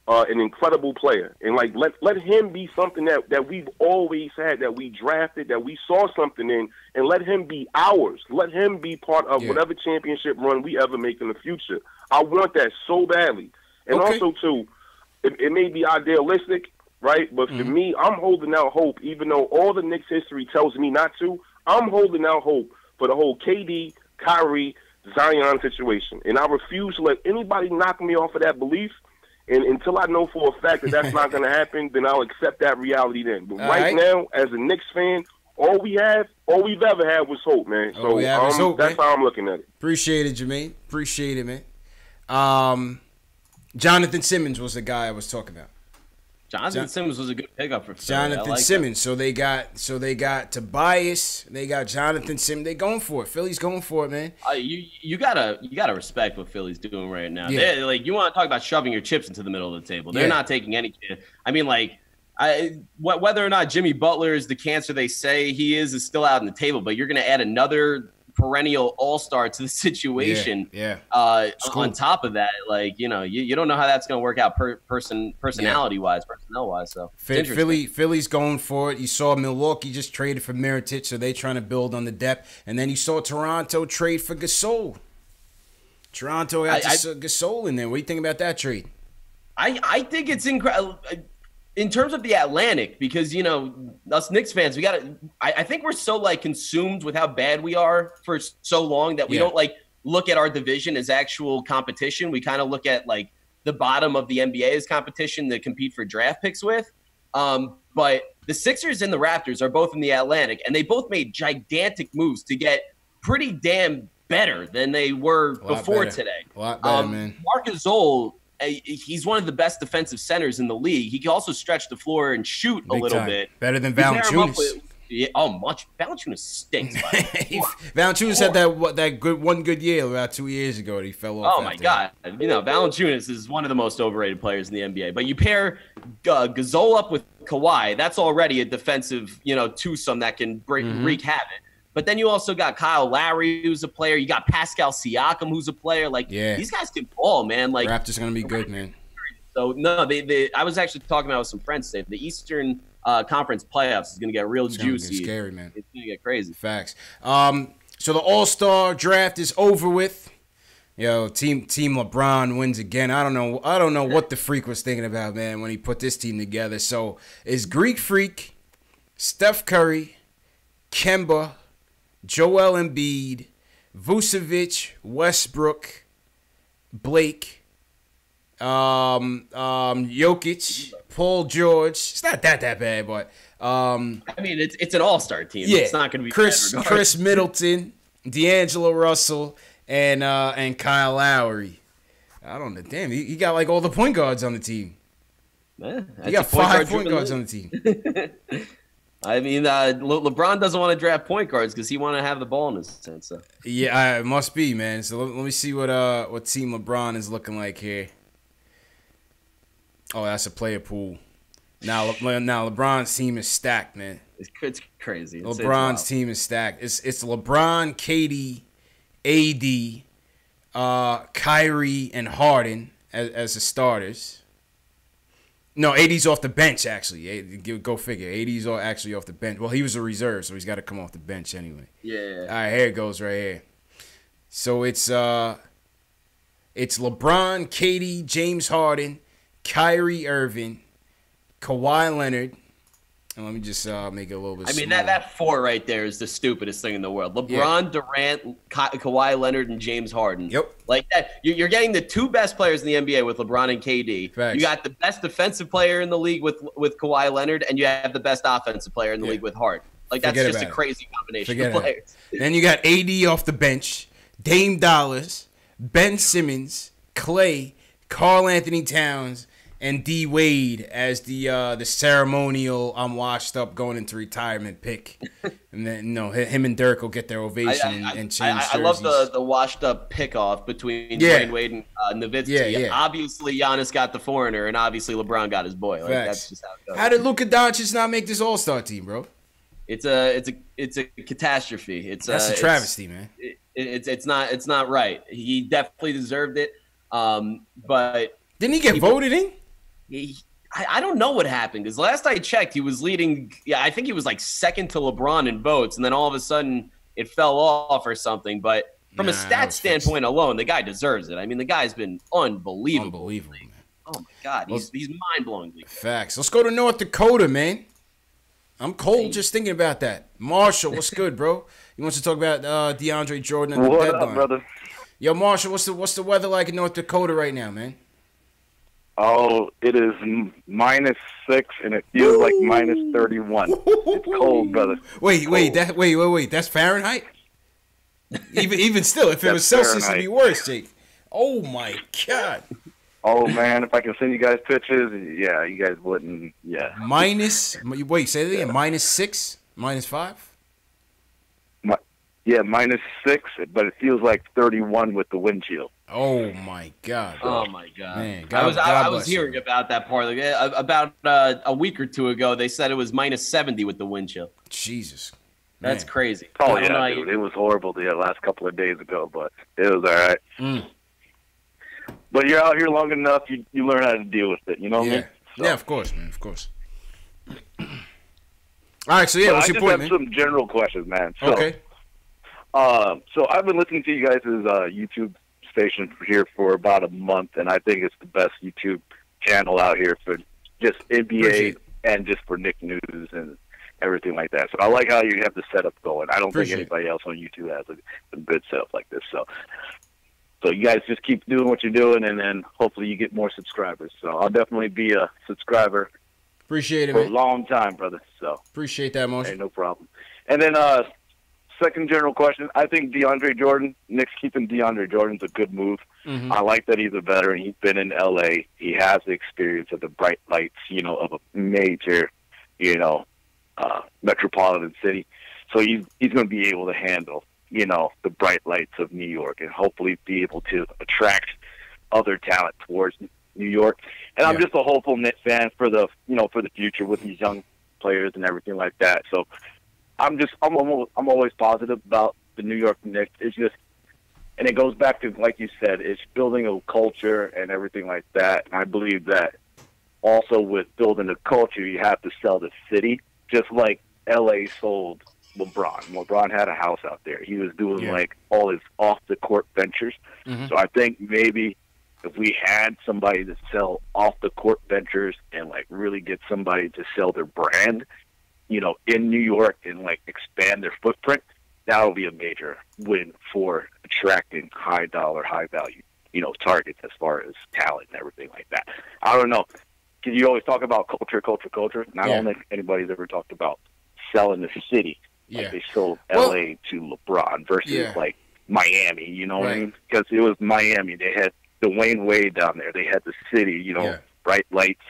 an incredible player. And let him be something that we've always had, that we drafted, that we saw something in, and let him be ours. Let him be part of whatever championship run we ever make in the future. I want that so badly. And also, too, it may be idealistic, right? But for me, I'm holding out hope, even though all the Knicks history tells me not to. I'm holding out hope for the whole KD, Kyrie, Zion situation. And I refuse to let anybody knock me off of that belief. And until I know for a fact that that's not going to happen, then I'll accept that reality then. But right now, as a Knicks fan, all we've ever had was hope, man. So that's how I'm looking at it. Appreciate it, Jermaine. Appreciate it, man. Jonathan Simmons was the guy I was talking about. Jonathan Simmons was a good pickup for Philly. Jonathan Simmons. So they got Tobias. They got Jonathan Simmons. They going for it. Philly's going for it, man. You gotta respect what Philly's doing right now. Yeah. You want to talk about shoving your chips into the middle of the table. They're not taking any chance. I mean, whether or not Jimmy Butler is the cancer they say he is still out on the table. But you're going to add another perennial all-star to the situation. On top of that, you don't know how that's going to work out personnel-wise. So Philly's going for it. You saw Milwaukee just traded for Mirotic, so they're trying to build on the depth. And then you saw Toronto trade for Gasol. Toronto got Gasol in there. What do you think about that trade? I think it's incredible. In terms of the Atlantic, because, us Knicks fans, I think we're so, consumed with how bad we are for so long that we don't, look at our division as actual competition. We kind of look at, the bottom of the NBA as competition to compete for draft picks with. But the Sixers and the Raptors are both in the Atlantic, and they both made gigantic moves to get pretty damn better than they were before today. A lot better, man. Marc Gasol, he's one of the best defensive centers in the league. He can also stretch the floor and shoot a little bit. Better than Valanciunas. Much. Valanciunas stinks. Valanciunas had that one good year about 2 years ago that he fell off. Oh my God! Valanciunas is one of the most overrated players in the NBA. But you pair Gasol up with Kawhi, that's already a defensive, twosome that can wreak havoc. But then you also got Kyle Lowry, who's a player. You got Pascal Siakam, who's a player. These guys can ball, man. Raptors going to be good, man. So, no, I was actually talking about with some friends today. The Eastern Conference playoffs is going to get real juicy. It's scary, man. It's going to get crazy. Facts. So the All-Star draft is over with. Team LeBron wins again. I don't know what the freak was thinking about, man, when he put this team together. So it's Greek Freak, Steph Curry, Kemba, Joel Embiid, Vucevic, Westbrook, Blake, Jokic, Paul George. It's not that bad, but it's an all-star team. Yeah, it's not going to be Chris Middleton, D'Angelo Russell, and Kyle Lowry. I don't know. Damn, he got all the point guards on the team. He got 5 point guards on the team. LeBron doesn't want to draft point guards because he want to have the ball in his hands. So. Yeah, it must be, man. So let me see what team LeBron is looking like here. Oh, that's a player pool. Now LeBron's team is stacked, man. It's crazy. LeBron's team is stacked. It's LeBron, KD, AD, Kyrie, and Harden as the starters. No, AD's off the bench, actually. Go figure. AD's actually off the bench. Well, he was a reserve, so he's got to come off the bench anyway. Yeah. All right, here it goes right here. So it's LeBron, KD, James Harden, Kyrie Irving, Kawhi Leonard, And let me just make it a little bit. I mean, smaller. that four right there is the stupidest thing in the world. LeBron, Durant, Kawhi Leonard, and James Harden. Yep. Like that, you're getting the two best players in the NBA with LeBron and KD. Facts. You got the best defensive player in the league with Kawhi Leonard, and you have the best offensive player in the league with Harden. Like that's just a crazy combination of players. Then you got AD off the bench, Dame Dollars, Ben Simmons, Clay, Karl Anthony Towns, and D Wade as the ceremonial I'm washed up going into retirement pick. And then him and Dirk will get their ovation and change jerseys. I love the washed up pick-off between Dwayne Wade and Nowitzki. Yeah. Obviously Giannis got the foreigner, and obviously LeBron got his boy. Like, that's just how it goes. How did Luka Doncic not make this All-Star team, bro? It's a catastrophe. That's a travesty, man. It's not right. He definitely deserved it. But didn't he get voted in? I don't know what happened, because last I checked, he was leading. Yeah, I think he was like second to LeBron in votes, and then all of a sudden it fell off or something. But from a stats standpoint alone, the guy deserves it. I mean, the guy's been unbelievable. Man. Oh my God, he's mind-blowingly. Facts. Let's go to North Dakota, man. I'm cold just thinking about that. Marshall, what's good, bro? You want to talk about DeAndre Jordan and the deadline? What up, brother? Yo, Marshall, what's the weather like in North Dakota right now, man? Oh, it is -6, and it feels like -31. It's cold, brother. Wait. That's Fahrenheit? Even still, if it was Celsius, it'd be worse, Jake. Oh, my God. Oh, man, if I can send you guys pictures, yeah, you guys wouldn't, yeah. Say that again, -6? -5? Yeah, -6, but it feels like 31 with the wind chill. Oh my God! Oh my God! Man, I was hearing about that part. Like, about a week or two ago, they said it was -70 with the wind chill. Jesus, that's crazy. Oh yeah, dude, it was horrible the last couple of days ago, but it was all right. But you're out here long enough, you learn how to deal with it. You know what I mean? So. Yeah, of course, man, of course. All right, so what's your point, man? I just have some general questions, man. So, okay. So I've been listening to you guys' YouTube station here for about a month, and I think it's the best YouTube channel out here for just NBA and just for Knicks news and everything like that. So I like how you have the setup going. I don't think anybody else on YouTube has a good setup like this. So you guys just keep doing what you're doing, and then hopefully you get more subscribers. So I'll definitely be a subscriber. Appreciate it, for man. a long time, brother. So appreciate that, Marshall. Hey, no problem. And then second general question, I think DeAndre Jordan, Knicks keeping DeAndre Jordan's a good move. Mm-hmm. I like that he's a veteran. He's been in L.A. He has the experience of the bright lights, of a major, metropolitan city. So he's going to be able to handle, the bright lights of New York and hopefully be able to attract other talent towards New York. And I'm just a hopeful Knicks fan for the future with these young players and everything like that. So I'm always positive about the New York Knicks. It's just, and it goes back to, like you said, it's building a culture and everything like that. And I believe that also with building a culture, you have to sell the city, just like LA sold LeBron. LeBron had a house out there. He was doing like all his off the court ventures. Mm-hmm. So I think maybe if we had somebody to sell off the court ventures and like really get somebody to sell their brand, in New York and like expand their footprint, that will be a major win for attracting high dollar, high value, targets as far as talent and everything like that. I don't know. Because you always talk about culture. Not only anybody's ever talked about selling the city. Like they sold LA to LeBron versus like Miami, you know what I mean? Because it was Miami. They had Dwayne Wade down there. They had the city, bright lights,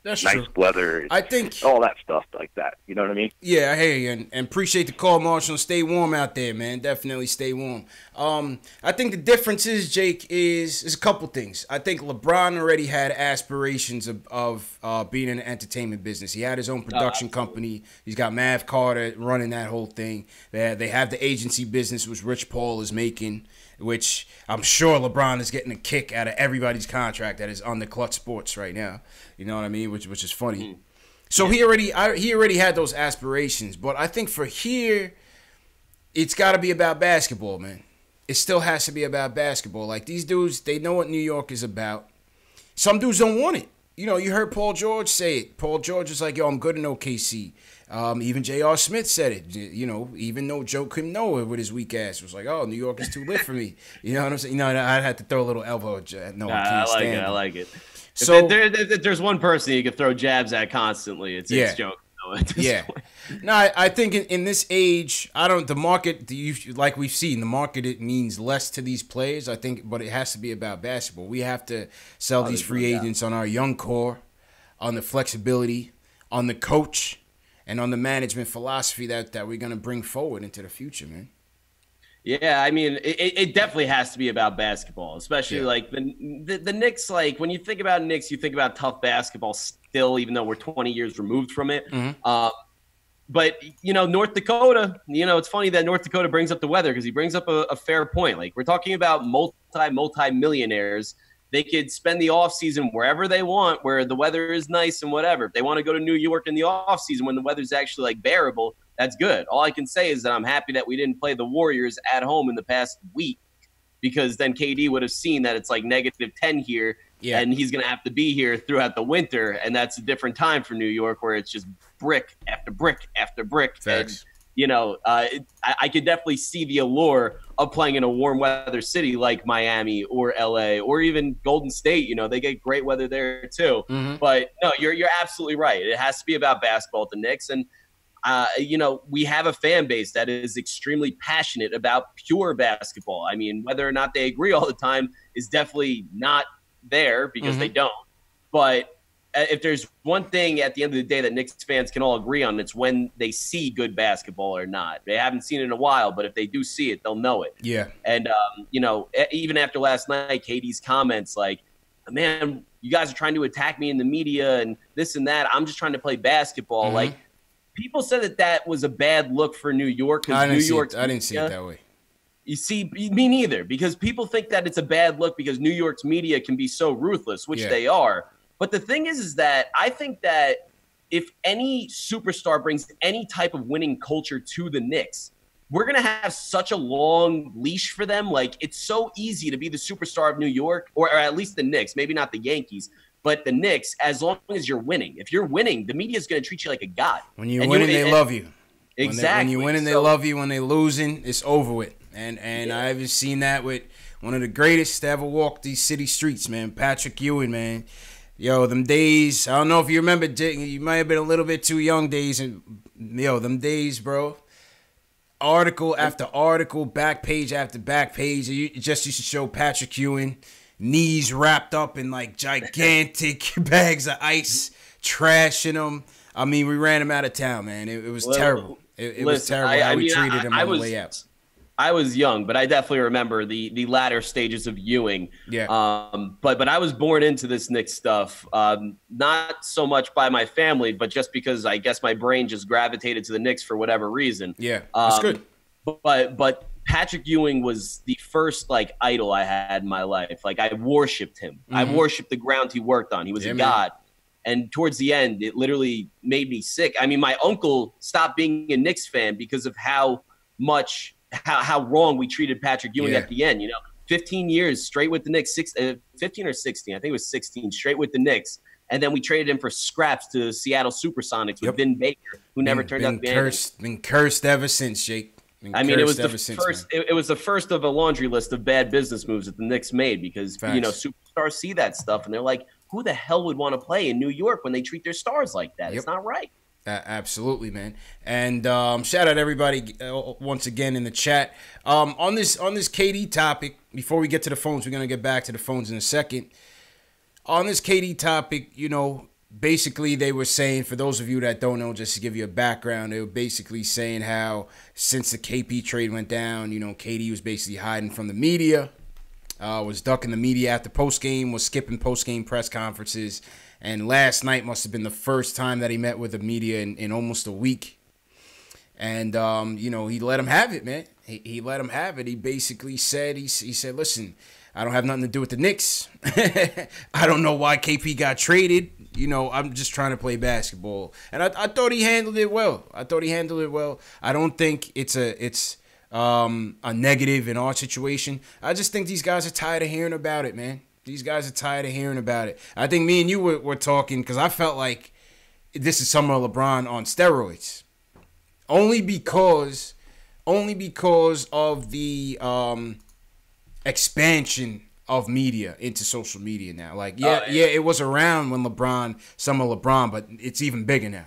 That's nice true. weather. I think all that stuff like that. You know what I mean? Yeah, I hear you, and appreciate the call, Marshall. Stay warm out there, man. Definitely stay warm. I think the difference is, Jake, is a couple things. I think LeBron already had aspirations of being in the entertainment business. He had his own production company. He's got Mav Carter running that whole thing. They have the agency business, which Rich Paul is making, which I'm sure LeBron is getting a kick out of everybody's contract that is on the Clutch Sports right now. You know what I mean? Which is funny. So he already had those aspirations, but I think for here, it's got to be about basketball, man. It still has to be about basketball. Like these dudes, they know what New York is about. Some dudes don't want it. you know, you heard Paul George say it. Paul George was like, yo, I'm good in OKC. Even J.R. Smith said it. You know, even though Joe couldn't know it with his weak ass. It was like, oh, New York is too lit for me. You know what I'm saying? You know, I had to throw a little elbow. No, I can't stand it. I like it. So if there's one person you could throw jabs at constantly, it's Joe. Yeah. No, I think in this age, the market, like we've seen, the market, it means less to these players, I think, but it has to be about basketball. We have to sell these free agents on our young core, on the flexibility, on the coach, and on the management philosophy that we're going to bring forward into the future, man. Yeah, I mean, it definitely has to be about basketball, especially like the Knicks. Like when you think about Knicks, you think about tough basketball still, even though we're 20 years removed from it. But, you know, North Dakota, you know, it's funny that North Dakota brings up the weather because he brings up a fair point. Like we're talking about multi-millionaires. They could spend the offseason wherever they want, where the weather is nice and whatever. If they want to go to New York in the offseason when the weather's actually like bearable, that's good. All I can say is that I'm happy that we didn't play the Warriors at home in the past week, because then KD would have seen that it's like -10 here, and he's going to have to be here throughout the winter, and that's a different time for New York where it's just brick after brick after brick. Facts. And, you know, I could definitely see the allure of playing in a warm weather city like Miami or LA or even Golden State. You know, they get great weather there too. But no, you're absolutely right. It has to be about basketball at the Knicks. And you know, we have a fan base that is extremely passionate about pure basketball. I mean, whether or not they agree all the time is definitely not there because they don't. But if there's one thing at the end of the day that Knicks fans can all agree on, it's when they see good basketball or not. They haven't seen it in a while, but if they do see it, they'll know it. Yeah. And, you know, even after last night, KD's comments like, man, you guys are trying to attack me in the media and this and that. I'm just trying to play basketball. Like, people said that was a bad look for New York. I didn't see it that way. You see, me neither, because people think that it's a bad look because New York's media can be so ruthless, which they are. But the thing is that I think that if any superstar brings any type of winning culture to the Knicks, we're going to have such a long leash for them. Like, it's so easy to be the superstar of New York, or at least the Knicks, maybe not the Yankees, but the Knicks, as long as you're winning. If you're winning, the media is going to treat you like a god. When you're winning, they love you. Exactly. When you're winning, they love you. When they're losing, it's over with. And I've seen that with one of the greatest to ever walk these city streets, man, Patrick Ewing, man. Yo, them days, I don't know if you remember, you might have been a little bit too young days. And yo, them days, bro. Article after article, back page after back page. It just used to show Patrick Ewing, knees wrapped up in like gigantic bags of ice, trashing them. I mean, we ran him out of town, man. It was terrible. It was terrible how we treated him on the way out. I was young, but I definitely remember the latter stages of Ewing. Yeah. But I was born into this Knicks stuff, not so much by my family, but just because I guess my brain just gravitated to the Knicks for whatever reason. Yeah, that's good. But Patrick Ewing was the first like idol I had in my life. Like I worshipped him. I worshipped the ground he worked on. He was a god. And towards the end, it literally made me sick. I mean, my uncle stopped being a Knicks fan because of how wrong we treated Patrick Ewing at the end. You know, 15 years straight with the Knicks, 15 or 16. I think it was 16 straight with the Knicks. And then we traded him for scraps to the Seattle Supersonics with Vin Baker, who never turned out to be anything. Been cursed ever since, Jake. I mean, it was the first. It was the first of a laundry list of bad business moves that the Knicks made because you know superstars see that stuff and they're like, "Who the hell would want to play in New York when they treat their stars like that? It's not right." Absolutely, man. And shout out everybody once again in the chat. On this KD topic, before we get to the phones, we're gonna get back to the phones in a second. On this KD topic, you know, basically they were saying, for those of you that don't know, just to give you a background, they were basically saying how since the KP trade went down, you know, KD was basically hiding from the media, was ducking the media after postgame, was skipping postgame press conferences. And last night must have been the first time that he met with the media in almost a week. And, you know, he let him have it, man. He let him have it. He basically said, he said, listen, I don't have nothing to do with the Knicks. I don't know why KP got traded. You know, I'm just trying to play basketball. And I thought he handled it well. I don't think it's a negative in our situation. I just think these guys are tired of hearing about it, man. These guys are tired of hearing about it. I think me and you were talking because I felt like this is summer LeBron on steroids. Only because of the expansion of media into social media now. Like, it was around when summer LeBron, but it's even bigger now.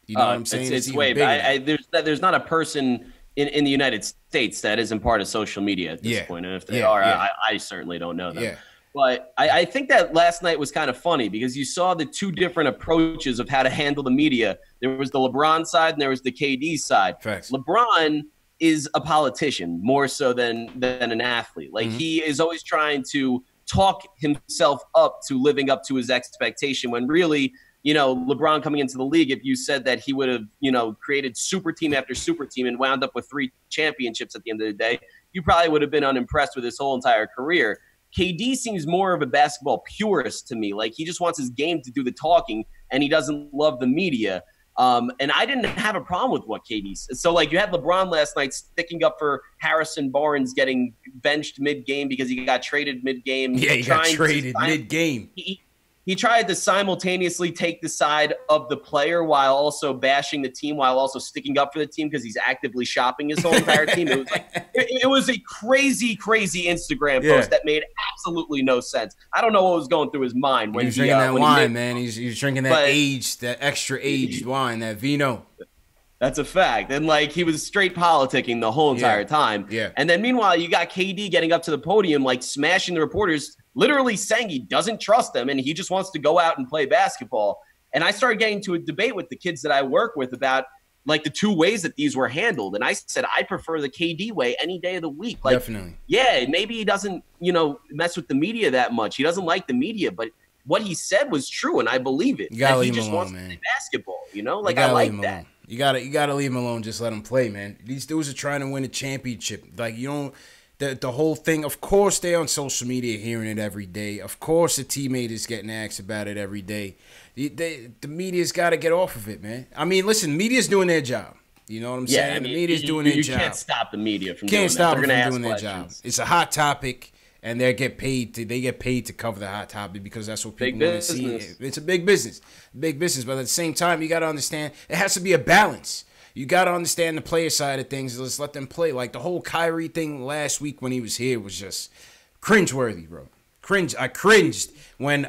You know what I'm saying? It's way bigger. There's not a person in the United States that isn't part of social media at this point. And if they are, I certainly don't know them. Yeah. But I think that last night was kind of funny because you saw the two different approaches of how to handle the media. There was the LeBron side and there was the KD side. Facts. LeBron is a politician more so than an athlete. Like he is always trying to talk himself up to living up to his expectation when really, you know, LeBron coming into the league, if you said that he would have, you know, created super team after super team and wound up with 3 championships at the end of the day, you probably would have been unimpressed with his whole entire career. KD seems more of a basketball purist to me. Like he just wants his game to do the talking and he doesn't love the media. And I didn't have a problem with what KD said. So, like, you had LeBron last night sticking up for Harrison Barnes getting benched mid-game because he got traded mid-game. Yeah, he got traded mid-game. He tried to simultaneously take the side of the player while also bashing the team, while also sticking up for the team because he's actively shopping his whole entire team. It was like it was a crazy, crazy Instagram post that made absolutely no sense. I don't know what was going through his mind when he was drinking that wine, man. He's drinking that extra aged wine, that vino. That's a fact. And, like, he was straight politicking the whole entire time. Yeah. And then, meanwhile, you got KD getting up to the podium, like, smashing the reporters, literally saying he doesn't trust them and he just wants to go out and play basketball. And I started getting to a debate with the kids that I work with about, like, the 2 ways that these were handled. And I said, I prefer the KD way any day of the week. Like, definitely. Yeah, maybe he doesn't, you know, mess with the media that much. He doesn't like the media, but what he said was true, and I believe it. You gotta leave him alone, he just wants man. To play basketball, you know? Like, I like that. You gotta leave him alone. Just let him play, man. These dudes are trying to win a championship. Like, you don't. The whole thing. Of course, they're on social media hearing it every day. Of course, a teammate is getting asked about it every day. The media's got to get off of it, man. I mean, listen, media's doing their job. You know what I'm saying? I mean, the media's doing their job. You can't stop the media from doing that. They're gonna doing their job. It's a hot topic. And they get paid to cover the hot topic because that's what people want to see. It's a big business, but at the same time, you got to understand it has to be a balance. You got to understand the player side of things. Let's let them play. Like the whole Kyrie thing last week when he was here was just cringeworthy, bro. I cringed when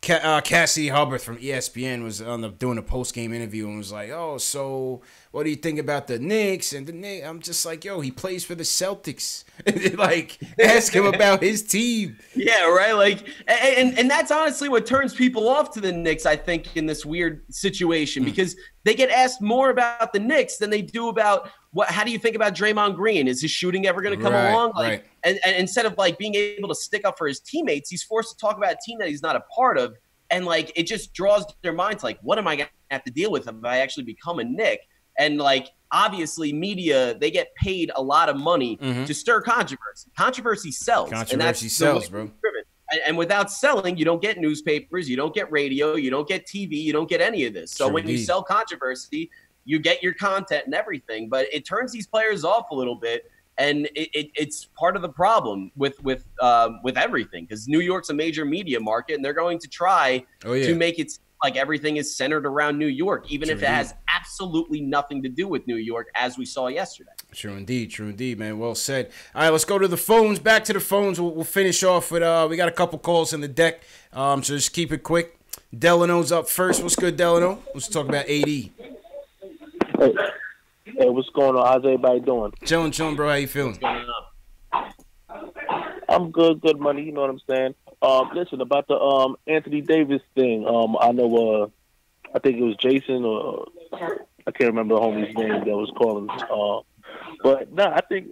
Cassidy Hubbard from ESPN was doing a post game interview and was like, "Oh, so what do you think about the Knicks?" And the Knicks, I'm just like, "Yo, he plays for the Celtics." Like, ask him about his team. Yeah, right. Like, and that's honestly what turns people off to the Knicks, I think, in this weird situation because they get asked more about the Knicks than they do about how do you think about Draymond Green? Is his shooting ever going to come along? Like, and instead of like being able to stick up for his teammates, he's forced to talk about a team that he's not a part of. And like, it just draws their minds like, what am I going to have to deal with if I actually become a Knick? And like, obviously media, they get paid a lot of money to stir controversy. Controversy sells. Controversy sells, bro. And without selling, you don't get newspapers, you don't get radio, you don't get TV, you don't get any of this. So when you sell controversy, you get your content and everything. But it turns these players off a little bit. And it's part of the problem with everything because New York's a major media market, and they're going to try to make it like everything is centered around New York, even if it has absolutely nothing to do with New York, as we saw yesterday. True indeed, man. Well said. All right, let's go to the phones. Back to the phones. We'll finish off with we got a couple calls in the deck, so just keep it quick. Delano's up first. What's good, Delano? Let's talk about AD. Hey, what's going on? How's everybody doing? Chilling, bro. How you feeling? I'm good, money. You know what I'm saying? Listen, about the Anthony Davis thing. I know. I think it was Jason, or I can't remember the homie's name that was calling. But no, I think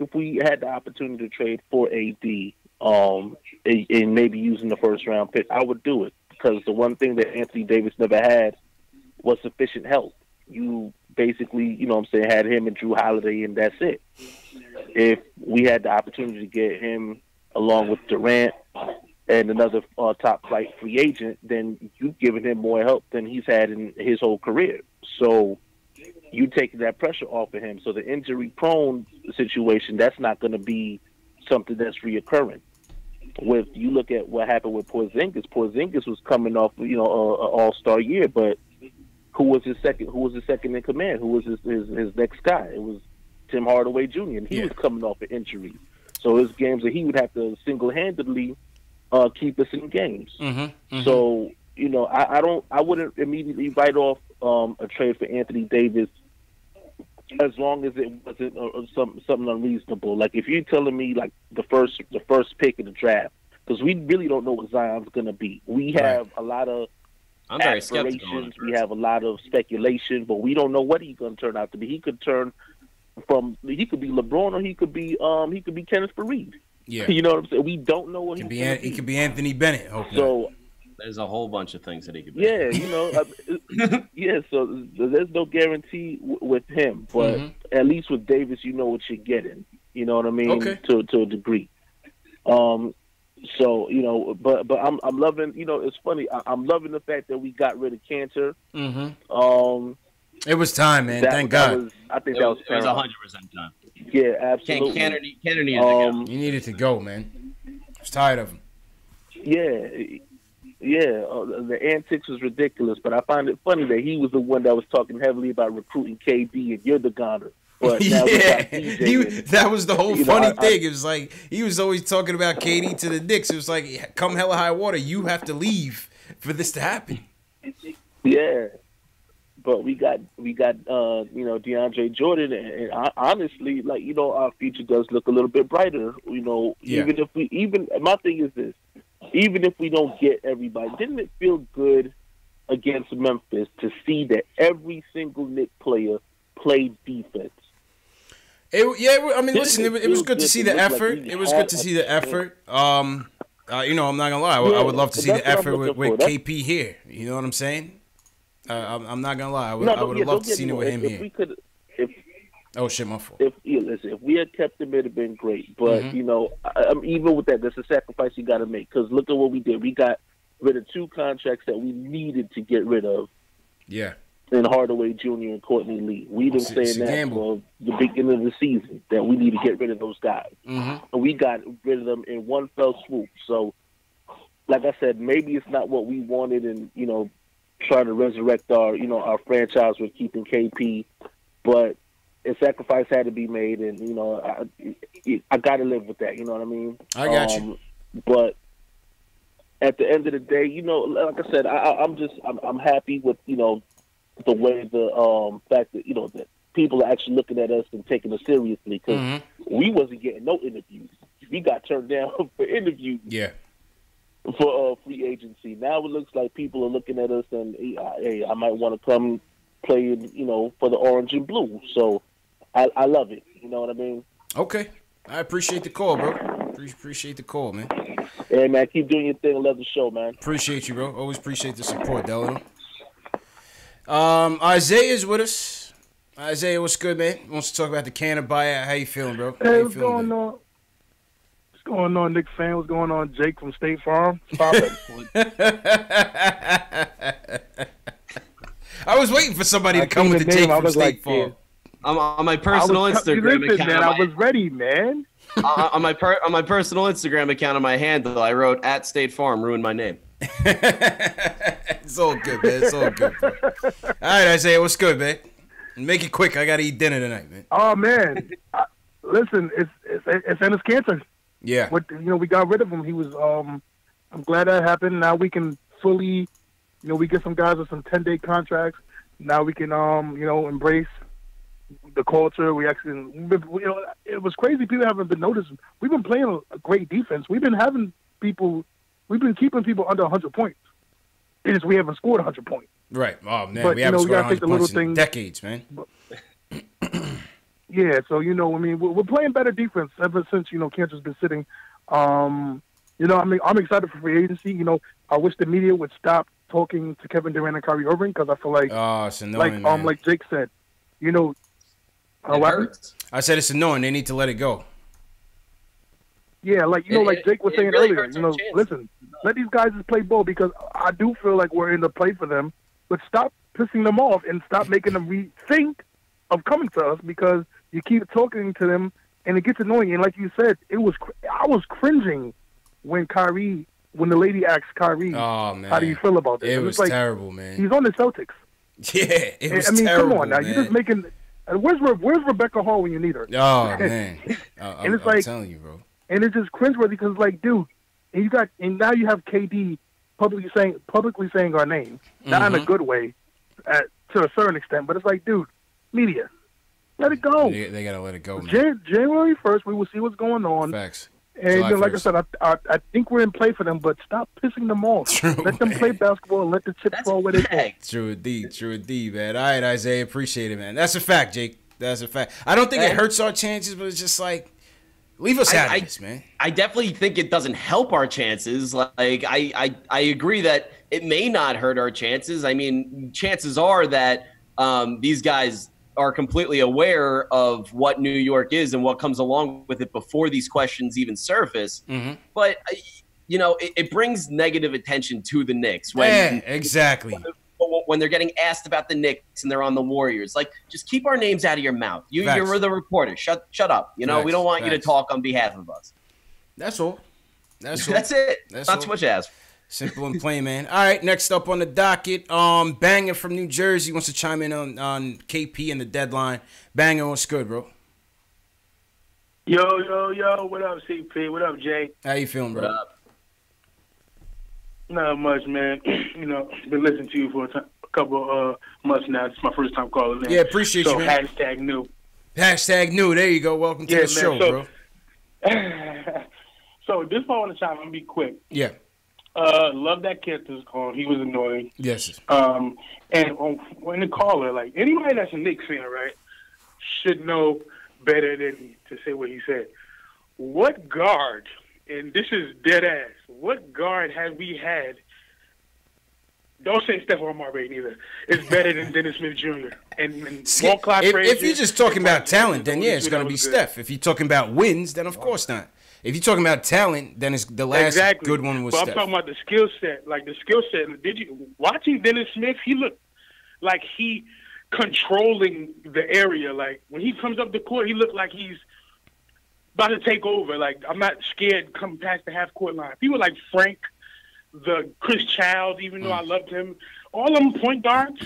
if we had the opportunity to trade for AD, and maybe using the first round pick, I would do it because the one thing that Anthony Davis never had was sufficient help. You basically, you know what I'm saying, had him and Drew Holiday, and that's it. If we had the opportunity to get him along with Durant and another top-flight free agent, then you've given him more help than he's had in his whole career. So you taking that pressure off of him. So the injury-prone situation, that's not going to be something that's reoccurring. with you look at what happened with Porzingis. Porzingis was coming off, an All-Star year, but who was his second? Who was his second in command? Who was his next guy? It was Tim Hardaway Jr. And he was coming off an injury, so his games that he would have to single-handedly keep us in games. So I wouldn't immediately write off a trade for Anthony Davis as long as it wasn't something unreasonable. Like if you're telling me like the first pick in the draft, because we really don't know what Zion's going to be. We have a lot of aspirations. We have a lot of speculation, but we don't know what he's going to turn out to be. He could be LeBron, or he could be Kenneth Faried. Yeah, you know what I'm saying. We don't know what he could be Anthony Bennett. So there's a whole bunch of things that he could be. Yeah, So there's no guarantee with him, but at least with Davis, you know what you're getting. You know what I mean? Okay. To a degree. So but I'm loving. It's funny. I'm loving the fact that we got rid of Cantor. It was time, man. Thank God. I think that was 100% time. Yeah, absolutely. Cantor needed to go. He needed to go, man. I was tired of him. The antics was ridiculous, but I find it funny that he was the one that was talking heavily about recruiting KD, and you're the goner. But now that was the whole funny thing. It was like he was always talking about KD to the Knicks. It was like, come hella high water, you have to leave for this to happen. Yeah, but we got DeAndre Jordan, and honestly, our future does look a little bit brighter. Even my thing is this. Even if we don't get everybody, didn't it feel good against Memphis to see that every single Knicks player played defense? It was good to see the effort. It was good to see the effort. I'm not gonna lie. I would love to see the effort with KP here. You know what I'm saying? I'm not gonna lie. I would have loved to see it with him here. Oh shit, my fault. If we had kept him, it'd have been great. But even with that, there's a sacrifice you got to make. Because look at what we did. We got rid of 2 contracts that we needed to get rid of. Yeah. And Hardaway Jr. and Courtney Lee. We've been saying that for the beginning of the season, that we need to get rid of those guys. And we got rid of them in one fell swoop. So, like I said, maybe it's not what we wanted, and trying to resurrect our franchise with keeping KP, but a sacrifice had to be made, and I got to live with that. You know what I mean? I got you. But at the end of the day, like I said, I'm happy with the way the fact that that people are actually looking at us and taking us seriously, because we wasn't getting no interviews. We got turned down for interviews. Yeah. For free agency. Now it looks like people are looking at us and hey, I might want to come play for the orange and blue. So I love it. You know what I mean? Okay. I appreciate the call, bro. Appreciate the call, man. Hey, man, keep doing your thing. I love the show, man. Appreciate you, bro. Always appreciate the support, Delano. Isaiah's with us. Isaiah, what's good, man? Wants to talk about the Cantor buyout. How you feeling, bro? Hey, what's going on? What's going on, Knicks fan? What's going on, Jake from State Farm? Stop it. I was waiting for somebody to come with the Jake from State Farm. On my personal Instagram account. Man, I was ready, man. on my personal Instagram account, on my handle, I wrote @State Farm, ruined my name. It's all good, man. It's all good, bro. All right, Isaiah, what's good, man? Make it quick. I gotta eat dinner tonight, man. Oh man, listen, it's Ennis Cantor. Yeah. We got rid of him. He was. I'm glad that happened. Now we can fully, we get some guys with some 10-day contracts. Now we can, embrace the culture. We actually, it was crazy. People haven't been noticing. We've been playing a great defense. We've been keeping people under 100 points. It's just we haven't scored 100 points. Right. Oh man, but, we haven't scored 100 points in decades, man. Yeah, so we're playing better defense ever since Cantor's been sitting. I'm excited for free agency. I wish the media would stop talking to Kevin Durant and Kyrie Irving, because I feel like, it's annoying, man. Like Jake said, I said it's annoying. They need to let it go. Yeah, like Jake was saying really earlier. Listen, let these guys just play ball, because I do feel like we're in the play for them. But stop pissing them off and stop making them rethink of coming to us, because you keep talking to them and it gets annoying. And like you said, I was cringing when the lady asked Kyrie, Oh man, how do you feel about this? It And was it's like, terrible, man. he's on the Celtics. Yeah, it was I mean, terrible. come on now, man. you're just making. Where's Rebecca Hall when you need her? Oh man, And it's I'm like, telling you, bro. and it's just cringeworthy because, like, dude, and now you have KD publicly saying our name, not in a good way, to a certain extent, but it's like, dude, media, let it go. They gotta let it go, man. January 1st, we will see what's going on. Facts. And July then, like 1st. I said, I think we're in play for them, but stop pissing them off. True, let them play basketball and let the chips fall where they fall. True indeed, man. All right, Isaiah, appreciate it, man. That's a fact, Jake. That's a fact. I don't think it hurts our chances, but it's just like, leave us out of this, man. I definitely think it doesn't help our chances. Like, I agree that it may not hurt our chances. I mean, chances are that these guys are completely aware of what New York is and what comes along with it before these questions even surface. Mm-hmm. But, it brings negative attention to the Knicks. When, exactly. When they're getting asked about the Knicks and they're on the Warriors, like, just keep our names out of your mouth. You're the reporter. Shut up. We don't want you to talk on behalf of us. That's all. That's it. That's not all. too much to ask. Simple and plain, man. All right, next up on the docket, Banger from New Jersey wants to chime in on KP and the deadline. Banger, what's good, bro? Yo, what up, CP? What up, Jay? How you feeling, bro? What up? Not much, man. Been listening to you for a couple months now. It's my first time calling in. Yeah, appreciate you, man. Hashtag new. Hashtag new. There you go. Welcome to the show, bro. So this one I want to chime in and be quick. Yeah. Love that Kenta's call. He was annoying. Yes. And when the caller, like, anybody that's a Knicks fan, right, should know better than to say what he said. What guard, and this is dead ass, what guard have we had? Don't say Stephon Marbury neither. It's better than Dennis Smith Jr. And if you're just talking about talent, then yeah, it's going to be Steph. If you're talking about wins, then of course not. If you're talking about talent, then it's the last good one was But Steph. I'm talking about the skill set. Like the skill set. Watching Dennis Smith, he looked like he controlling the area. Like when he comes up the court, he looked like he's about to take over. Like, I'm not scared to come past the half court line. People like Frank, the Chris Childs, even though I loved him, all them point guards,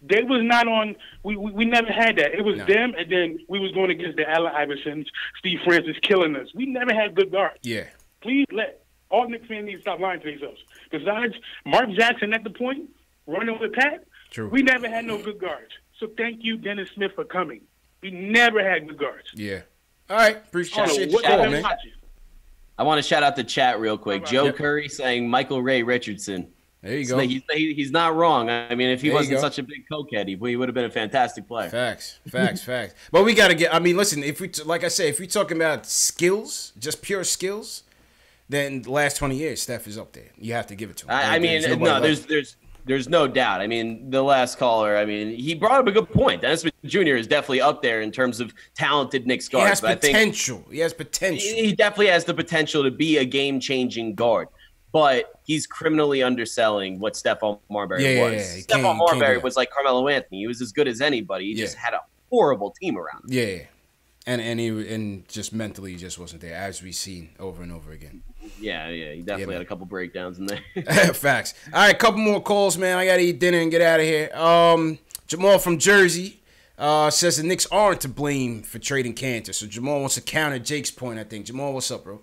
they was not on. We never had that. It was them, and then we was going against the Allen Iversons, Steve Francis killing us. We never had good guards. Yeah. Please let all Knicks fans need to stop lying to themselves. Besides Mark Jackson at the point, running with Pat, True. We never had no good guards. So thank you, Dennis Smith, for coming. We never had good guards. Yeah. All right. Appreciate what the call, man. I want to shout out the chat real quick. Joe Curry saying Michael Ray Richardson. There you go. He's not wrong. I mean, if he wasn't such a big cokehead, he would have been a fantastic player. Facts. But we got to get. I mean, listen. If we, like I say, if we're talking about skills, just pure skills, then the last 20 years, Steph is up there. You have to give it to him. I mean, no, there's no doubt. I mean, the last caller, I mean, he brought up a good point. Dennis Smith Jr. is definitely up there in terms of talented Knicks guards. He has potential. He definitely has the potential to be a game-changing guard. But he's criminally underselling what Stephon Marbury was. Yeah, Stephon Marbury was like Carmelo Anthony. He was as good as anybody. He just had a horrible team around him. Yeah. And just mentally, he just wasn't there, as we've seen over and over again. Yeah, he definitely had a couple breakdowns in there. Facts. All right, couple more calls, man. I got to eat dinner and get out of here. Jamal from Jersey says the Knicks aren't to blame for trading Cantor. So Jamal wants to counter Jake's point, I think. Jamal, what's up, bro?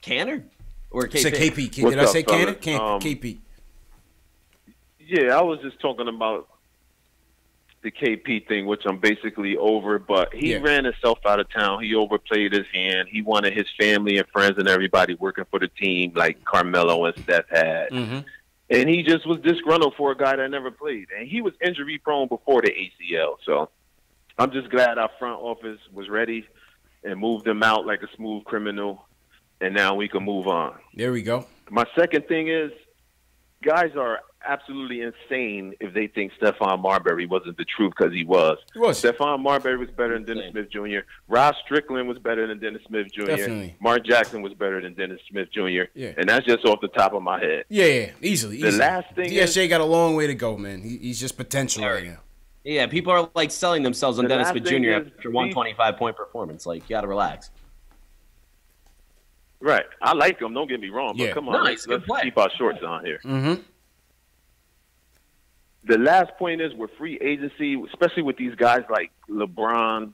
Cantor? Or KP? I said KP. Did I say Cantor? KP. Yeah, I was just talking about the KP thing, which I'm basically over, but he ran himself out of town. He overplayed his hand. He wanted his family and friends and everybody working for the team like Carmelo and Steph had. Mm-hmm. And he just was disgruntled for a guy that never played. And he was injury prone before the ACL. So I'm just glad our front office was ready and moved him out like a smooth criminal. And now we can move on. There we go. My second thing is guys are absolutely insane if they think Stephon Marbury wasn't the truth, because he was. Stephon Marbury was better than Dennis Smith Jr. Ross Strickland was better than Dennis Smith Jr. Definitely. Mark Jackson was better than Dennis Smith Jr. Yeah. And that's just off the top of my head. Yeah, easily. The last thing DSJ got a long way to go, man. He's just potential right now. Yeah, people are like selling themselves on Dennis Smith Jr. after 125-point performance. Like, you got to relax. Right. I like him. Don't get me wrong, but come on, nice, let's keep our shorts on here. Mm-hmm. The last point is with free agency, especially with these guys like LeBron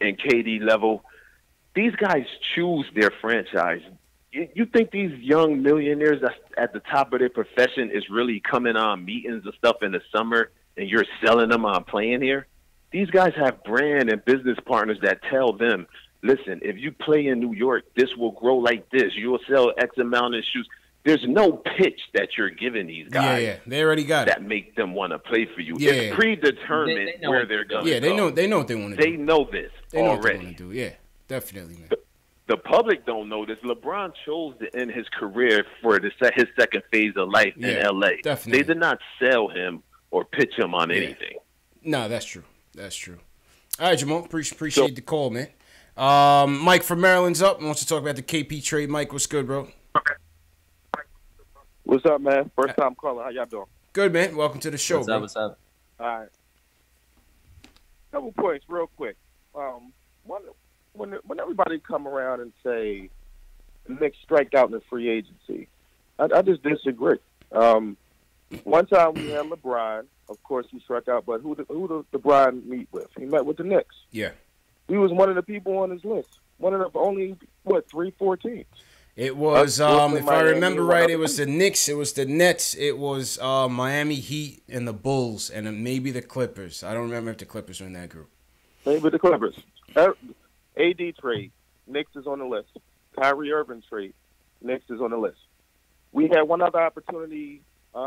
and KD level, these guys choose their franchise. You think these young millionaires that's at the top of their profession is really coming on meetings and stuff in the summer and you're selling them on playing here? These guys have brand and business partners that tell them, listen, if you play in New York, this will grow like this. You'll sell X amount of shoes. There's no pitch that you're giving these guys. Yeah, they already got that make them want to play for you. Yeah. It's predetermined where they're going. Yeah, they know what they want to do. They know this they know already. What they want to do. Yeah, definitely, man. The public don't know this. LeBron chose to end his career for his second phase of life in L.A. Definitely. They did not sell him or pitch him on anything. No, that's true. That's true. All right, Jamal. Appreciate the call, man. Mike from Maryland's up and wants to talk about the KP trade. Mike, what's good, bro? What's up, man? First time calling. How y'all doing? Good, man. Welcome to the show, What's up? What's up? All right. Couple points real quick. When everybody come around and say the Knicks strike out in the free agency, I just disagree. One time we had LeBron. Of course, he struck out, but who did LeBron meet with? He met with the Knicks. Yeah. He was one of the people on his list. One of the only, 3-4 teams. It was, if I remember right, it was the Knicks, it was the Nets, it was Miami Heat and the Bulls, and then maybe the Clippers. I don't remember if the Clippers were in that group. Maybe the Clippers. AD trade, Knicks is on the list. Kyrie Irving trade, Knicks is on the list. We had one other opportunity.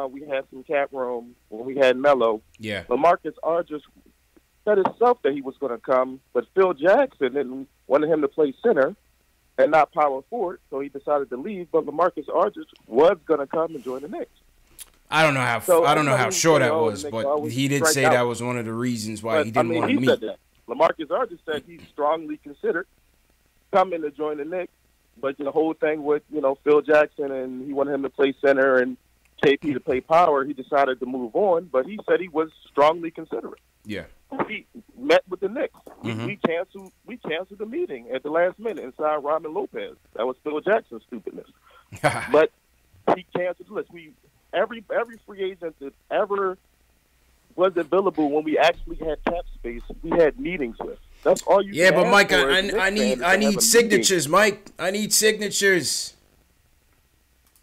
We had some cap room when we had Melo. Yeah. LaMarcus Aldridge said himself that he was going to come, but Phil Jackson didn't want him to play center and not power forward, so he decided to leave. But LaMarcus Aldridge was going to come and join the Knicks. I don't know how sure that was, but he did say that was one of the reasons why he didn't want to meet. Said that. LaMarcus Aldridge said he strongly considered coming to join the Knicks, but the whole thing with Phil Jackson and he wanted him to play center and KP to play power, he decided to move on. But he said he was strongly considerate. Yeah. He met with the Knicks. Mm-hmm. We canceled the meeting at the last minute and signed Ramen Lopez. That was Phil Jackson's stupidness. But he canceled the list. Every free agent that ever was available when we actually had cap space, we had meetings with. That's all you. Yeah, but Mike, I need signatures, Mike. I need signatures.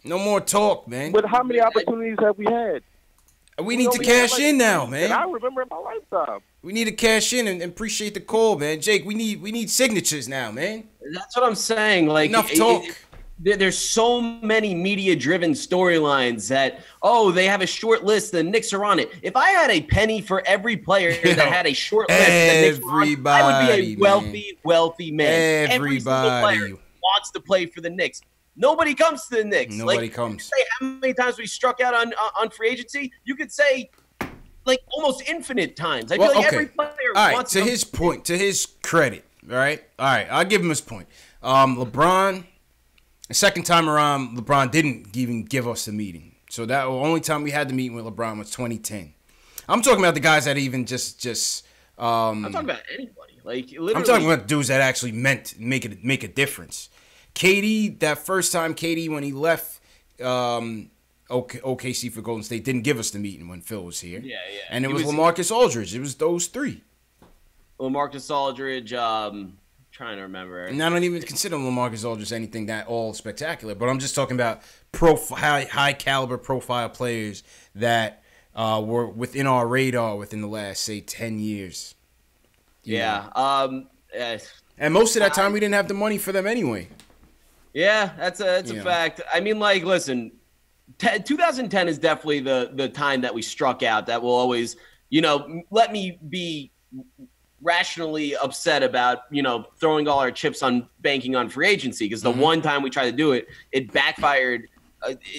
No more talk, man. But how many opportunities have we had? We need to cash in now, man. I remember in my lifetime. We need to cash in and appreciate the call, man. Jake, we need signatures now, man. That's what I'm saying. Like, enough talk. There's so many media-driven storylines that, they have a short list. The Knicks are on it. If I had a penny for every player that had a short list, the Knicks were on, I would be a wealthy man. Every single player wants to play for the Knicks. Nobody comes to the Knicks. Nobody comes. Say how many times we struck out on free agency? You could say almost infinite times. I feel like every player wants to his point, to his credit, all right? All right, I'll give him his point. LeBron, the second time around, LeBron didn't even give us the meeting. So that the only time we had the meeting with LeBron was 2010. I'm talking about the guys that even just I'm talking about anybody. Literally. I'm talking about dudes that actually meant make a difference. KD, that first time KD when he left OKC for Golden State didn't give us the meeting when Phil was here. Yeah. And it was LaMarcus Aldridge. It was those three. LaMarcus Aldridge, trying to remember. And I don't even consider LaMarcus Aldridge anything that all spectacular, but I'm just talking about high caliber profile players that were within our radar within the last, say, 10 years. Yeah. And most of that time we didn't have the money for them anyway. Yeah, that's a fact. I mean, listen, 2010 is definitely the time that we struck out. That will always, let me be rationally upset about, throwing all our chips on banking on free agency, because the one time we tried to do it, it backfired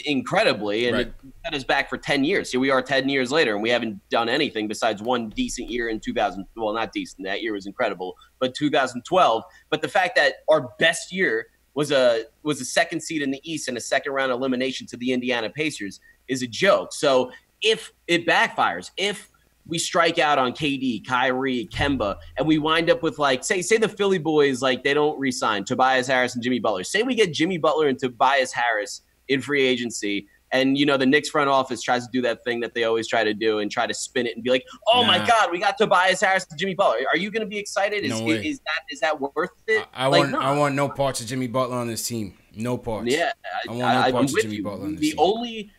incredibly, and it set us back for 10 years. Here we are 10 years later, and we haven't done anything besides one decent year in 2000. Well, not decent. That year was incredible, but 2012. But the fact that our best year was a second seed in the East and a second round elimination to the Indiana Pacers is a joke. So if it backfires, if we strike out on KD, Kyrie, Kemba, and we wind up with like, say the Philly boys, like they don't re-sign Tobias Harris and Jimmy Butler. Say we get Jimmy Butler and Tobias Harris in free agency, and the Knicks front office tries to do that thing that they always try to do and try to spin it and be like, oh my God, we got Tobias Harris and Jimmy Butler. Are you going to be excited? No way. Is that worth it? I want no parts of Jimmy Butler on this team. No parts. Yeah, I want no parts of Jimmy Butler on this team.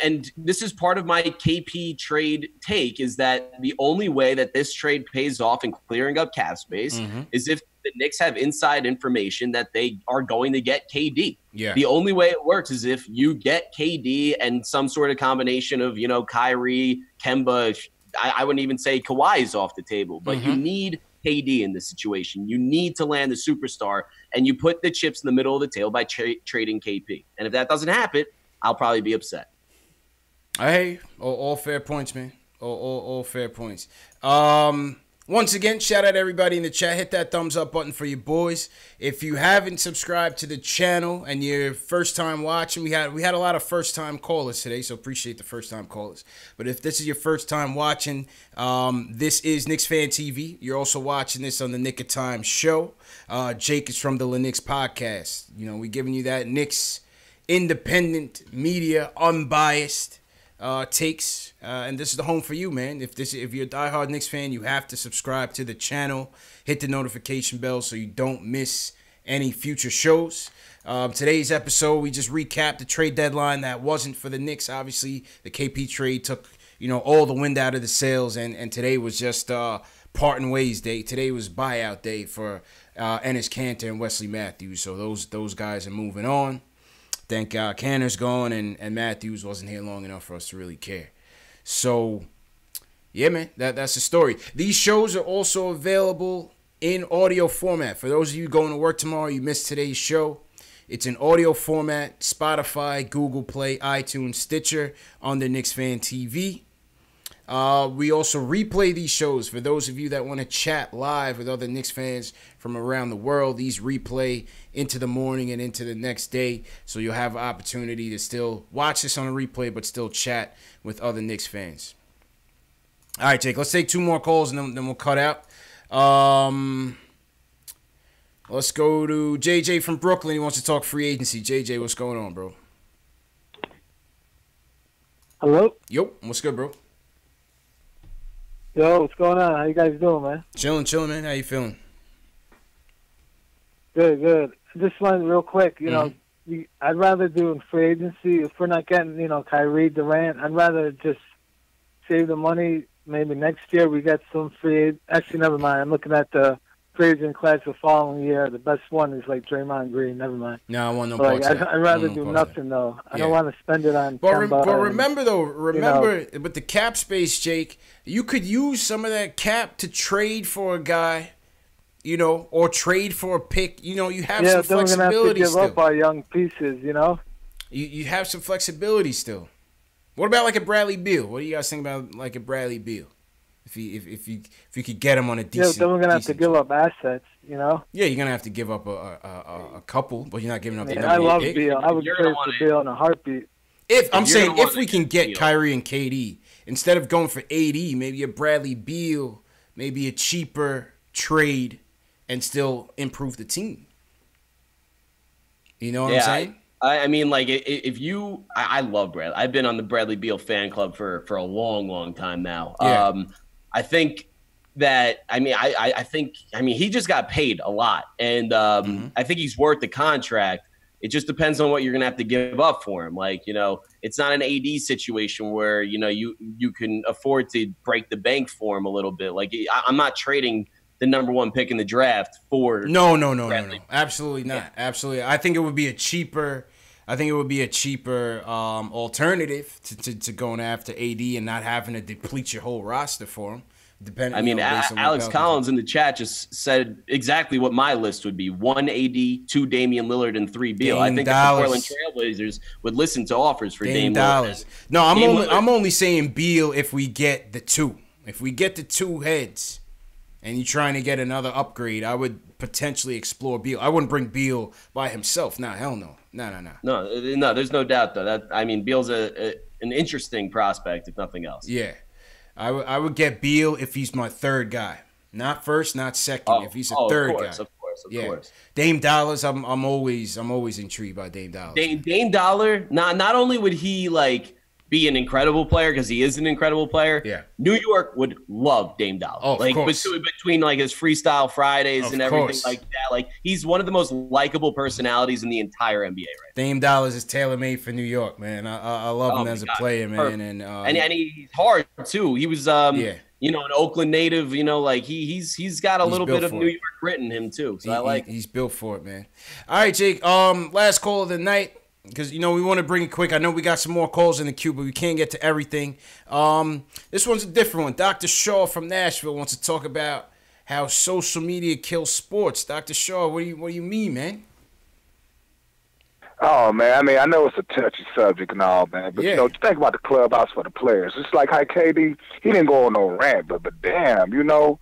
And this is part of my KP trade take, is that the only way that this trade pays off in clearing up cap space is if the Knicks have inside information that they are going to get KD. Yeah. The only way it works is if you get KD and some sort of combination of, Kyrie, Kemba. I wouldn't even say Kawhi is off the table, but you need KD in this situation. You need to land the superstar, and you put the chips in the middle of the table by trading KP. And if that doesn't happen, I'll probably be upset. Hey, all fair points, man. All fair points. Once again, shout out to everybody in the chat. Hit that thumbs up button for your boys. If you haven't subscribed to the channel and you're first time watching, we had a lot of first time callers today, so appreciate the first time callers. But if this is your first time watching, this is KnicksFanTV. You're also watching this on the Nick of Time show. Jake is from the Knicks podcast. We're giving you that Knicks independent media, unbiased takes, and this is the home for you, man. If you're a diehard Knicks fan, you have to subscribe to the channel, hit the notification bell so you don't miss any future shows. Today's episode, we just recapped the trade deadline that wasn't for the Knicks. Obviously, the KP trade took all the wind out of the sails, and today was just parting ways day. Today was buyout day for Enes Kanter and Wesley Matthews. So those guys are moving on. Thank God Canner's gone and Matthews wasn't here long enough for us to really care. So, yeah, man, that's the story. These shows are also available in audio format. For those of you going to work tomorrow, you missed today's show. It's in audio format, Spotify, Google Play, iTunes, Stitcher, on the KnicksFanTV. We also replay these shows. For those of you that want to chat live with other Knicks fans from around the world, these replay into the morning and into the next day. So you'll have an opportunity to still watch this on a replay, but still chat with other Knicks fans. All right, Jake, let's take two more calls and then we'll cut out. Let's go to JJ from Brooklyn. He wants to talk free agency. JJ, what's going on, bro? Hello? Yo, what's good, bro? Yo, what's going on? How you guys doing, man? Chilling, man. How you feeling? Good. Just wanted real quick, I'd rather do in free agency. If we're not getting, Kyrie, Durant, I'd rather just save the money. Maybe next year we get some free. Actually, never mind. I'm looking at the free agent class the following year. The best one is like Draymond Green. Never mind. No, I want no parts of that. I'd rather do nothing though. I don't want to spend it on. But remember, with the cap space, Jake, you could use some of that cap to trade for a guy. Or trade for a pick. You have some flexibility still. Yeah, then we're going to have to give up our young pieces, You have some flexibility still. What about like a Bradley Beal? What do you guys think about like a Bradley Beal? If you could get him on a decent... Yeah, then we're going to have to give up assets, Yeah, you're going to have to give up a couple, but you're not giving up the number. I love pick. Beal. I would trade for Beal in a heartbeat. If we can get Kyrie and KD, instead of going for AD, maybe a Bradley Beal, maybe a cheaper trade, and still improve the team. You know what I'm saying? I mean, like, if you... I love Bradley. I've been on the Bradley Beal fan club for a long time now. Yeah. I think that... I think he just got paid a lot. And I think he's worth the contract. It just depends on what you're going to have to give up for him. Like, it's not an AD situation where, you can afford to break the bank for him a little bit. Like, I'm not trading the number one pick in the draft for... No. Absolutely not. Yeah. Absolutely. I think it would be a cheaper alternative to going after AD and not having to deplete your whole roster for him. Alex Collins in the chat just said exactly what my list would be: 1 AD, 2 Damian Lillard, and 3 Beal. I think the Portland Trailblazers would listen to offers for Dame Lillard. No, I'm only saying Beal if we get the two. If we get the two heads and you're trying to get another upgrade, I would potentially explore Beal. I wouldn't bring Beal by himself. Nah, hell no. No. No, there's no doubt though. Beal's an interesting prospect if nothing else. Yeah. I would get Beal if he's my third guy, not first, not second. If he's a third guy, of course. Dame Dollars, I'm always intrigued by Dame Dollars. Dame Dollar, not only would he like be an incredible player because he is an incredible player. Yeah, New York would love Dame Dollar. Oh, of course. Between like his freestyle Fridays and everything course. like that, like he's one of the most likable personalities in the entire NBA right now. Dame Dollars is tailor made for New York, man. I love him as a player, man. Perfect. And he's hard too. He was you know, an Oakland native, you know, like he's got a little bit of New York grit in him too. So he's built for it, man. All right, Jake. Last call of the night. Because, you know, we want to bring it quick. I know we got some more calls in the queue, but we can't get to everything. This one's a different one. Dr. Shaw from Nashville wants to talk about how social media kills sports. Dr. Shaw, what do you mean, man? Oh, man, I mean, I know it's a touchy subject and all, man, but, you know, think about the clubhouse for the players. It's like how KD, he didn't go on no rant, but damn, you know,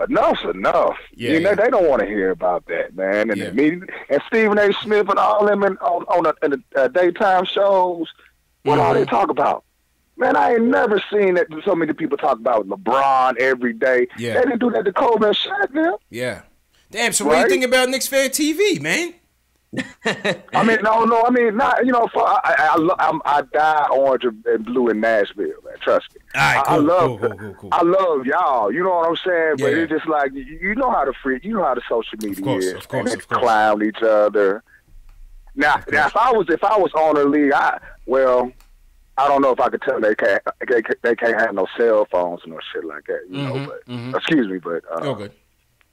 enough's enough. Yeah, you know, they don't want to hear about that, man. And and Stephen A. Smith and all them on the daytime shows, what all they talk about? Man, I ain't never seen that so many people talk about LeBron every day. Yeah. They didn't do that to Kobe and Shaq, man. Yeah. Damn, so what do you think about KnicksFanTV, man? I mean, no. I mean, not, you know. I die orange and blue in Nashville, man. Trust me. All right, cool, cool. I love y'all. You know what I'm saying? But it's just like you know how the social media is. Of course. Clown each other. Now, if I was on the league, I don't know if I could tell them they can't have no cell phones and no shit like that. You know, but excuse me, but good.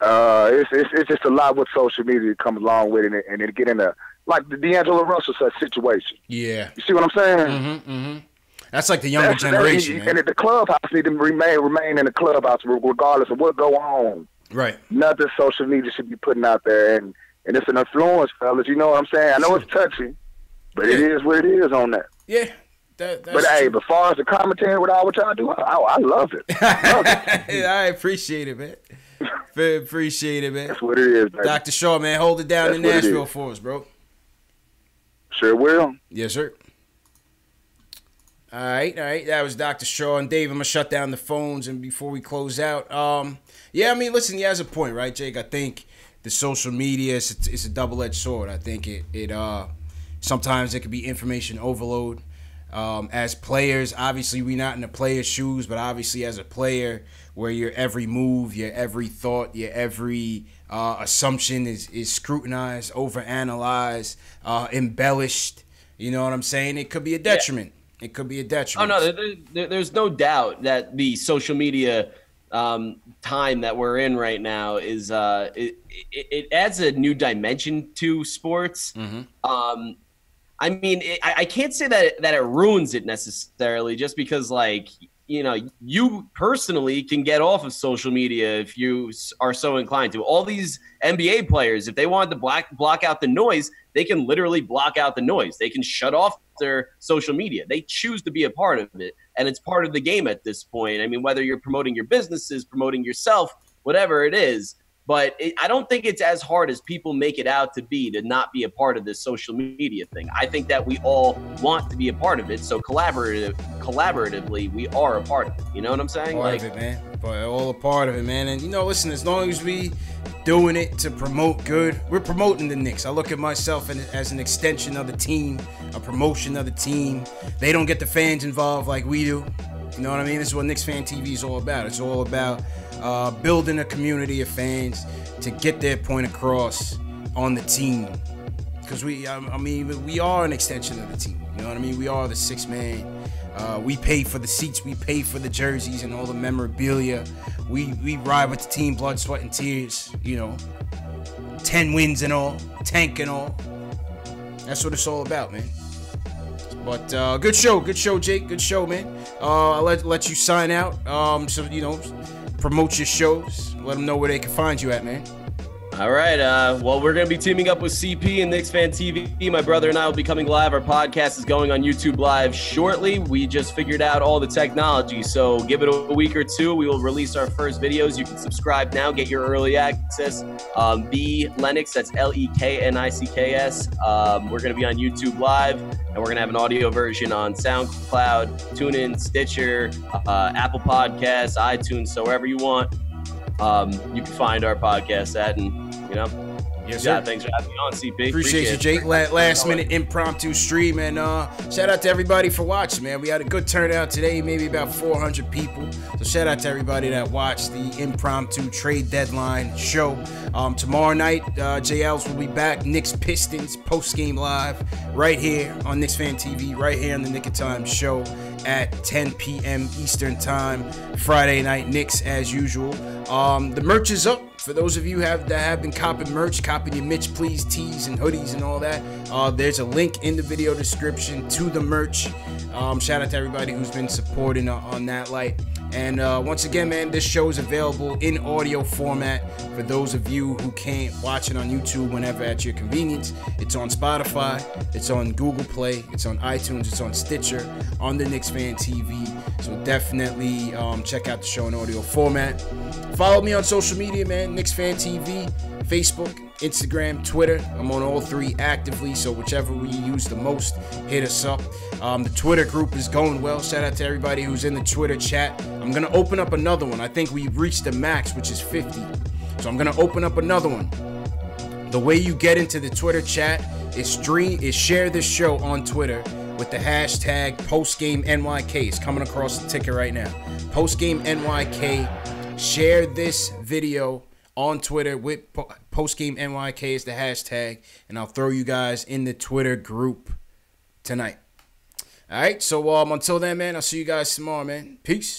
It's just a lot with social media comes along with it, and it get in like the D'Angelo Russell situation. Yeah, you see what I'm saying? That's like the younger generation, man. And the clubhouse need to remain in the clubhouse regardless of what go on. Right. Nothing social media should be putting out there, and it's an influence, fellas. You know what I'm saying? I know it's touchy, but it is what it is on that. Yeah. But hey, as far as the commentary with all what y'all do, I love it. I appreciate it, man. Appreciate it, man. That's what it is, baby. Dr. Shaw, man, hold it down in Nashville for us, bro. Sure will. Yes, sir. All right. That was Dr. Shaw. And Dave, I'm going to shut down the phones and before we close out. Yeah, I mean, listen, he has a point, right, Jake? I think the social media is a double-edged sword. I think it sometimes it could be information overload. As players, obviously we're not in the player's shoes, but obviously as a player, where your every move, your every thought, your every assumption is scrutinized, overanalyzed, embellished. You know what I'm saying? It could be a detriment. Yeah. It could be a detriment. Oh, no, there's no doubt that the social media time that we're in right now is it adds a new dimension to sports. I mean, I can't say that it ruins it necessarily, just because, like, you know, you personally can get off of social media if you are so inclined to. All these NBA players, if they wanted to block out the noise, they can literally block out the noise. They can shut off their social media. They choose to be a part of it, and it's part of the game at this point. I mean, whether you're promoting your businesses, promoting yourself, whatever it is. But I don't think it's as hard as people make it out to be to not be a part of this social media thing. I think that we all want to be a part of it. So collaboratively, we are a part of it. You know what I'm saying? Part of it, man. But all a part of it, man. And, you know, listen, as long as we doing it to promote good, we're promoting the Knicks. I look at myself as an extension of the team, a promotion of the team. They don't get the fans involved like we do. You know what I mean? This is what KnicksFanTV is all about. It's all about building a community of fans to get their point across on the team. Because we are an extension of the team. You know what I mean? We are the sixth man. We pay for the seats. We pay for the jerseys and all the memorabilia. We ride with the team, blood, sweat, and tears. You know, 10 wins and all, tank and all. That's what it's all about, man. But good show, Jake. Good show, man. I'll let you sign out. So, you know, promote your shows. Let them know where they can find you at, man. All right. Well, we're going to be teaming up with CP and KnicksFanTV. My brother and I will be coming live. Our podcast is going on YouTube Live shortly. We just figured out all the technology, so give it a week or two. We will release our first videos. You can subscribe now, get your early access. The Lennox, that's LEKNICKS. We're going to be on YouTube Live, and we're going to have an audio version on SoundCloud, TuneIn, Stitcher, Apple Podcasts, iTunes, so wherever you want. You can find our podcast at, and yes, sir. Thanks for having me on, CP. Appreciate you, Jake. Last minute impromptu stream, and shout out to everybody for watching, man. We had a good turnout today, maybe about 400 people. So shout out to everybody that watched the impromptu trade deadline show. Tomorrow night, JLs will be back. Knicks Pistons post game live right here on KnicksFanTV, right here on the Nick of Time show at 10 p.m. Eastern time. Friday night Knicks as usual. The merch is up. For those of you that have been copping merch, copying your Mitch Please tees and hoodies and all that, there's a link in the video description to the merch. Shout out to everybody who's been supporting on that light. And once again, man, this show is available in audio format for those of you who can't watch it on YouTube whenever at your convenience. It's on Spotify, it's on Google Play, it's on iTunes, it's on Stitcher, on the KnicksFanTV. So definitely check out the show in audio format. Follow me on social media, man. KnicksFanTV, Facebook, Instagram, Twitter. I'm on all three actively, so whichever we use the most, hit us up. The Twitter group is going well. Shout out to everybody who's in the Twitter chat. I'm going to open up another one. I think we reached the max, which is 50. So I'm going to open up another one. The way you get into the Twitter chat is share this show on Twitter with the hashtag PostGameNYK. It's coming across the ticker right now. PostGameNYK. Share this video on Twitter with PostGameNYK is the hashtag, and I'll throw you guys in the Twitter group tonight. All right, so until then, man, I'll see you guys tomorrow, man. Peace.